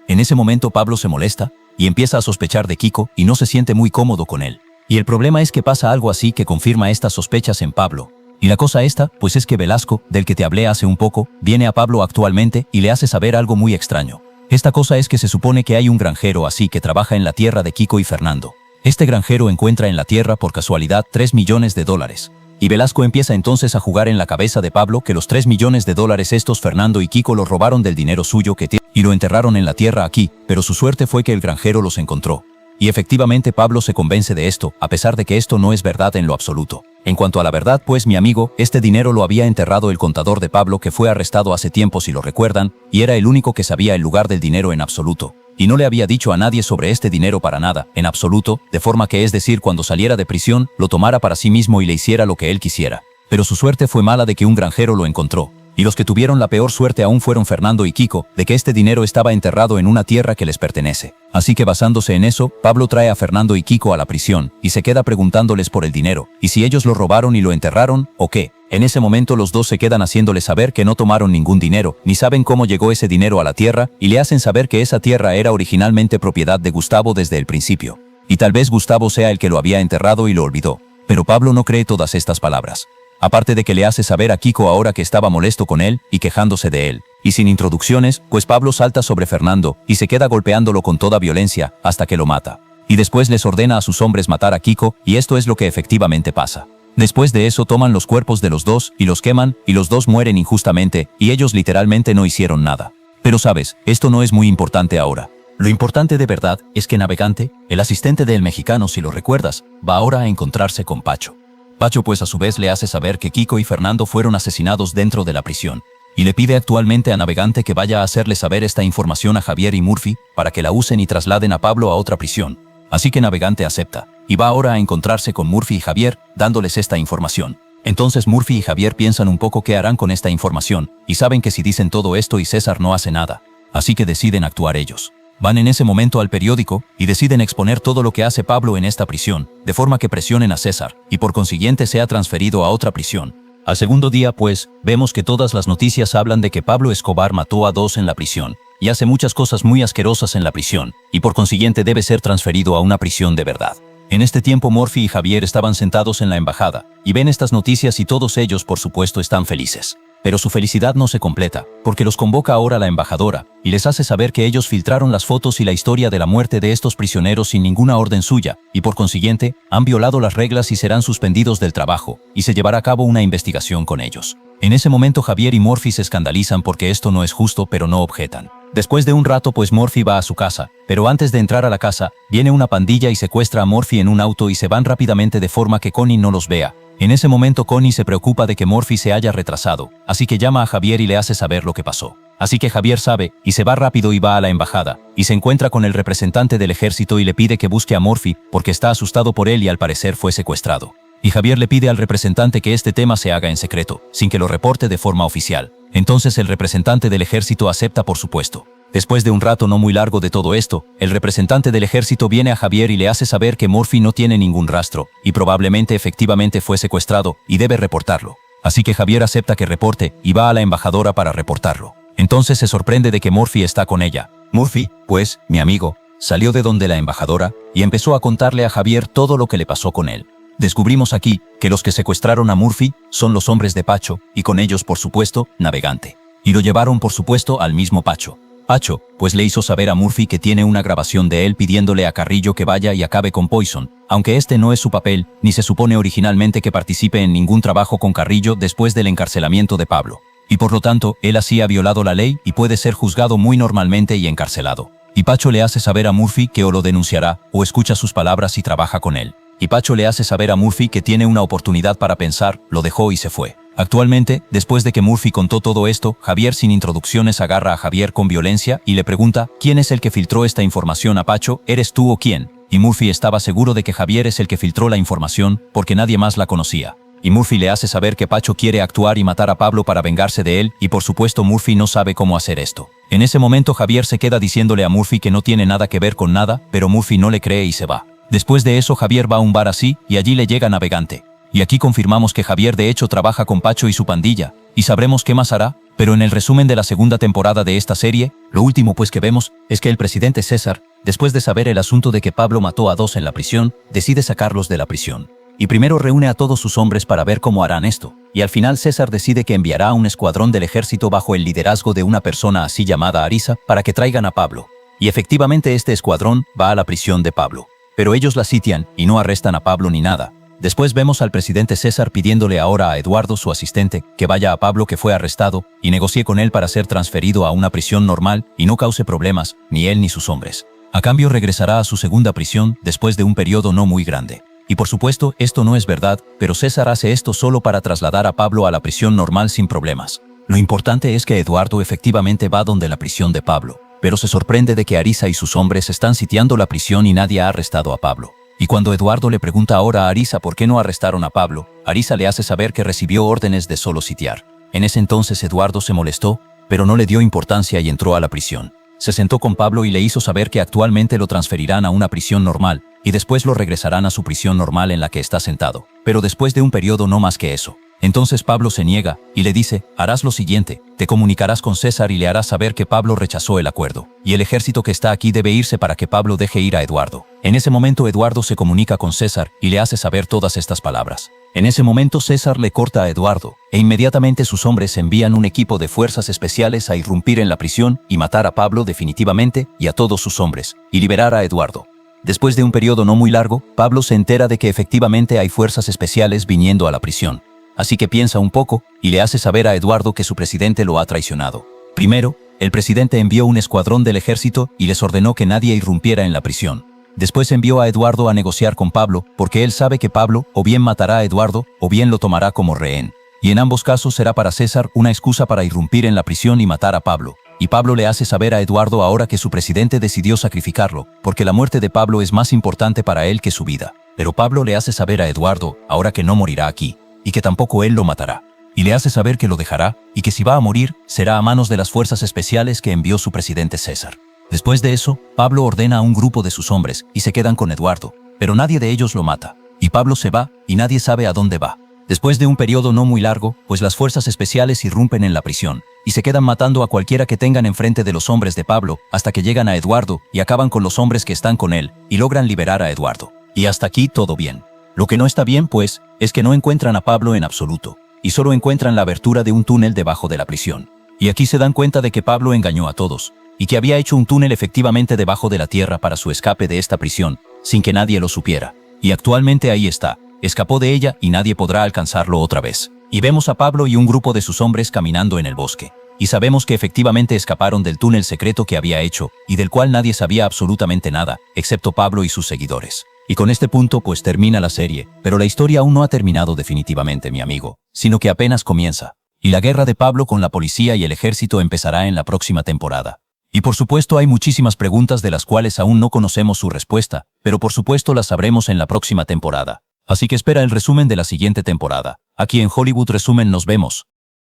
En ese momento Pablo se molesta y empieza a sospechar de Kiko y no se siente muy cómodo con él. Y el problema es que pasa algo así que confirma estas sospechas en Pablo. Y la cosa esta, pues es que Velasco, del que te hablé hace un poco, viene a Pablo actualmente y le hace saber algo muy extraño. Esta cosa es que se supone que hay un granjero así que trabaja en la tierra de Kiko y Fernando. Este granjero encuentra en la tierra por casualidad $3 millones. Y Velasco empieza entonces a jugar en la cabeza de Pablo que los $3 millones estos Fernando y Kiko los robaron del dinero suyo que tiene y lo enterraron en la tierra aquí, pero su suerte fue que el granjero los encontró. Y efectivamente Pablo se convence de esto, a pesar de que esto no es verdad en lo absoluto. En cuanto a la verdad, pues mi amigo, este dinero lo había enterrado el contador de Pablo que fue arrestado hace tiempo si lo recuerdan, y era el único que sabía el lugar del dinero en absoluto. Y no le había dicho a nadie sobre este dinero para nada, en absoluto, de forma que es decir, cuando saliera de prisión, lo tomara para sí mismo y le hiciera lo que él quisiera. Pero su suerte fue mala de que un granjero lo encontró. Y los que tuvieron la peor suerte aún fueron Fernando y Kiko, de que este dinero estaba enterrado en una tierra que les pertenece. Así que basándose en eso, Pablo trae a Fernando y Kiko a la prisión, y se queda preguntándoles por el dinero, y si ellos lo robaron y lo enterraron, o qué. En ese momento los dos se quedan haciéndole saber que no tomaron ningún dinero, ni saben cómo llegó ese dinero a la tierra, y le hacen saber que esa tierra era originalmente propiedad de Gustavo desde el principio. Y tal vez Gustavo sea el que lo había enterrado y lo olvidó. Pero Pablo no cree todas estas palabras. Aparte de que le hace saber a Kiko ahora que estaba molesto con él y quejándose de él. Y sin introducciones, pues Pablo salta sobre Fernando y se queda golpeándolo con toda violencia hasta que lo mata. Y después les ordena a sus hombres matar a Kiko, y esto es lo que efectivamente pasa. Después de eso toman los cuerpos de los dos y los queman, y los dos mueren injustamente, y ellos literalmente no hicieron nada. Pero sabes, esto no es muy importante ahora. Lo importante de verdad es que Navegante, el asistente del mexicano si lo recuerdas, va ahora a encontrarse con Pacho. Pacho pues a su vez le hace saber que Kiko y Fernando fueron asesinados dentro de la prisión, y le pide actualmente a Navegante que vaya a hacerle saber esta información a Javier y Murphy para que la usen y trasladen a Pablo a otra prisión. Así que Navegante acepta, y va ahora a encontrarse con Murphy y Javier, dándoles esta información. Entonces Murphy y Javier piensan un poco qué harán con esta información, y saben que si dicen todo esto y César no hace nada, así que deciden actuar ellos. Van en ese momento al periódico y deciden exponer todo lo que hace Pablo en esta prisión, de forma que presionen a César, y por consiguiente sea transferido a otra prisión. Al segundo día, pues, vemos que todas las noticias hablan de que Pablo Escobar mató a 2 en la prisión, y hace muchas cosas muy asquerosas en la prisión, y por consiguiente debe ser transferido a una prisión de verdad. En este tiempo Murphy y Javier estaban sentados en la embajada, y ven estas noticias y todos ellos por supuesto están felices. Pero su felicidad no se completa, porque los convoca ahora la embajadora, y les hace saber que ellos filtraron las fotos y la historia de la muerte de estos prisioneros sin ninguna orden suya, y por consiguiente, han violado las reglas y serán suspendidos del trabajo, y se llevará a cabo una investigación con ellos. En ese momento Javier y Murphy se escandalizan porque esto no es justo, pero no objetan. Después de un rato pues Murphy va a su casa, pero antes de entrar a la casa, viene una pandilla y secuestra a Murphy en un auto y se van rápidamente de forma que Connie no los vea. En ese momento Connie se preocupa de que Murphy se haya retrasado, así que llama a Javier y le hace saber lo que pasó. Así que Javier sabe, y se va rápido y va a la embajada, y se encuentra con el representante del ejército y le pide que busque a Murphy, porque está asustado por él y al parecer fue secuestrado. Y Javier le pide al representante que este tema se haga en secreto, sin que lo reporte de forma oficial. Entonces el representante del ejército acepta por supuesto. Después de un rato no muy largo de todo esto, el representante del ejército viene a Javier y le hace saber que Murphy no tiene ningún rastro, y probablemente efectivamente fue secuestrado, y debe reportarlo. Así que Javier acepta que reporte, y va a la embajadora para reportarlo. Entonces se sorprende de que Murphy está con ella. Murphy, pues, mi amigo, salió de donde la embajadora, y empezó a contarle a Javier todo lo que le pasó con él. Descubrimos aquí que los que secuestraron a Murphy son los hombres de Pacho, y con ellos por supuesto, Navegante. Y lo llevaron por supuesto al mismo Pacho. Pacho, pues le hizo saber a Murphy que tiene una grabación de él pidiéndole a Carrillo que vaya y acabe con Poison, aunque este no es su papel, ni se supone originalmente que participe en ningún trabajo con Carrillo después del encarcelamiento de Pablo. Y por lo tanto, él así ha violado la ley y puede ser juzgado muy normalmente y encarcelado. Y Pacho le hace saber a Murphy que o lo denunciará, o escucha sus palabras y trabaja con él. Y Pacho le hace saber a Murphy que tiene una oportunidad para pensar, lo dejó y se fue. Actualmente, después de que Murphy contó todo esto, Javier sin introducciones agarra a Javier con violencia y le pregunta, ¿quién es el que filtró esta información a Pacho? ¿Eres tú o quién? Y Murphy estaba seguro de que Javier es el que filtró la información, porque nadie más la conocía. Y Murphy le hace saber que Pacho quiere actuar y matar a Pablo para vengarse de él, y por supuesto Murphy no sabe cómo hacer esto. En ese momento Javier se queda diciéndole a Murphy que no tiene nada que ver con nada, pero Murphy no le cree y se va. Después de eso Javier va a un bar así, y allí le llega Navegante. Y aquí confirmamos que Javier de hecho trabaja con Pacho y su pandilla, y sabremos qué más hará, pero en el resumen de la segunda temporada de esta serie, lo último pues que vemos es que el presidente César, después de saber el asunto de que Pablo mató a 2 en la prisión, decide sacarlos de la prisión. Y primero reúne a todos sus hombres para ver cómo harán esto, y al final César decide que enviará a un escuadrón del ejército bajo el liderazgo de una persona así llamada Arisa para que traigan a Pablo. Y efectivamente este escuadrón va a la prisión de Pablo. Pero ellos la sitian y no arrestan a Pablo ni nada. Después vemos al presidente César pidiéndole ahora a Eduardo, su asistente, que vaya a Pablo que fue arrestado y negocie con él para ser transferido a una prisión normal y no cause problemas, ni él ni sus hombres. A cambio regresará a su segunda prisión después de un periodo no muy grande. Y por supuesto, esto no es verdad, pero César hace esto solo para trasladar a Pablo a la prisión normal sin problemas. Lo importante es que Eduardo efectivamente va donde la prisión de Pablo, pero se sorprende de que Arisa y sus hombres están sitiando la prisión y nadie ha arrestado a Pablo. Y cuando Eduardo le pregunta ahora a Arisa por qué no arrestaron a Pablo, Arisa le hace saber que recibió órdenes de solo sitiar. En ese entonces Eduardo se molestó, pero no le dio importancia y entró a la prisión. Se sentó con Pablo y le hizo saber que actualmente lo transferirán a una prisión normal, y después lo regresarán a su prisión normal en la que está sentado, pero después de un periodo no más que eso. Entonces Pablo se niega, y le dice, harás lo siguiente, te comunicarás con César y le harás saber que Pablo rechazó el acuerdo, y el ejército que está aquí debe irse para que Pablo deje ir a Eduardo. En ese momento Eduardo se comunica con César y le hace saber todas estas palabras. En ese momento César le corta a Eduardo, e inmediatamente sus hombres envían un equipo de fuerzas especiales a irrumpir en la prisión y matar a Pablo definitivamente y a todos sus hombres, y liberar a Eduardo. Después de un periodo no muy largo, Pablo se entera de que efectivamente hay fuerzas especiales viniendo a la prisión. Así que piensa un poco y le hace saber a Eduardo que su presidente lo ha traicionado. Primero, el presidente envió un escuadrón del ejército y les ordenó que nadie irrumpiera en la prisión. Después envió a Eduardo a negociar con Pablo, porque él sabe que Pablo o bien matará a Eduardo o bien lo tomará como rehén. Y en ambos casos será para César una excusa para irrumpir en la prisión y matar a Pablo. Y Pablo le hace saber a Eduardo ahora que su presidente decidió sacrificarlo, porque la muerte de Pablo es más importante para él que su vida. Pero Pablo le hace saber a Eduardo ahora que no morirá aquí, y que tampoco él lo matará. Y le hace saber que lo dejará, y que si va a morir, será a manos de las fuerzas especiales que envió su presidente César. Después de eso, Pablo ordena a un grupo de sus hombres, y se quedan con Eduardo, pero nadie de ellos lo mata. Y Pablo se va, y nadie sabe a dónde va. Después de un periodo no muy largo, pues las fuerzas especiales irrumpen en la prisión, y se quedan matando a cualquiera que tengan enfrente de los hombres de Pablo, hasta que llegan a Eduardo, y acaban con los hombres que están con él, y logran liberar a Eduardo. Y hasta aquí todo bien. Lo que no está bien, pues, es que no encuentran a Pablo en absoluto, y solo encuentran la abertura de un túnel debajo de la prisión. Y aquí se dan cuenta de que Pablo engañó a todos, y que había hecho un túnel efectivamente debajo de la tierra para su escape de esta prisión, sin que nadie lo supiera. Y actualmente ahí está, escapó de ella y nadie podrá alcanzarlo otra vez. Y vemos a Pablo y un grupo de sus hombres caminando en el bosque. Y sabemos que efectivamente escaparon del túnel secreto que había hecho, y del cual nadie sabía absolutamente nada, excepto Pablo y sus seguidores. Y con este punto pues termina la serie, pero la historia aún no ha terminado definitivamente, mi amigo, sino que apenas comienza. Y la guerra de Pablo con la policía y el ejército empezará en la próxima temporada. Y por supuesto hay muchísimas preguntas de las cuales aún no conocemos su respuesta, pero por supuesto las sabremos en la próxima temporada. Así que espera el resumen de la siguiente temporada. Aquí en Hollywood Resumen nos vemos.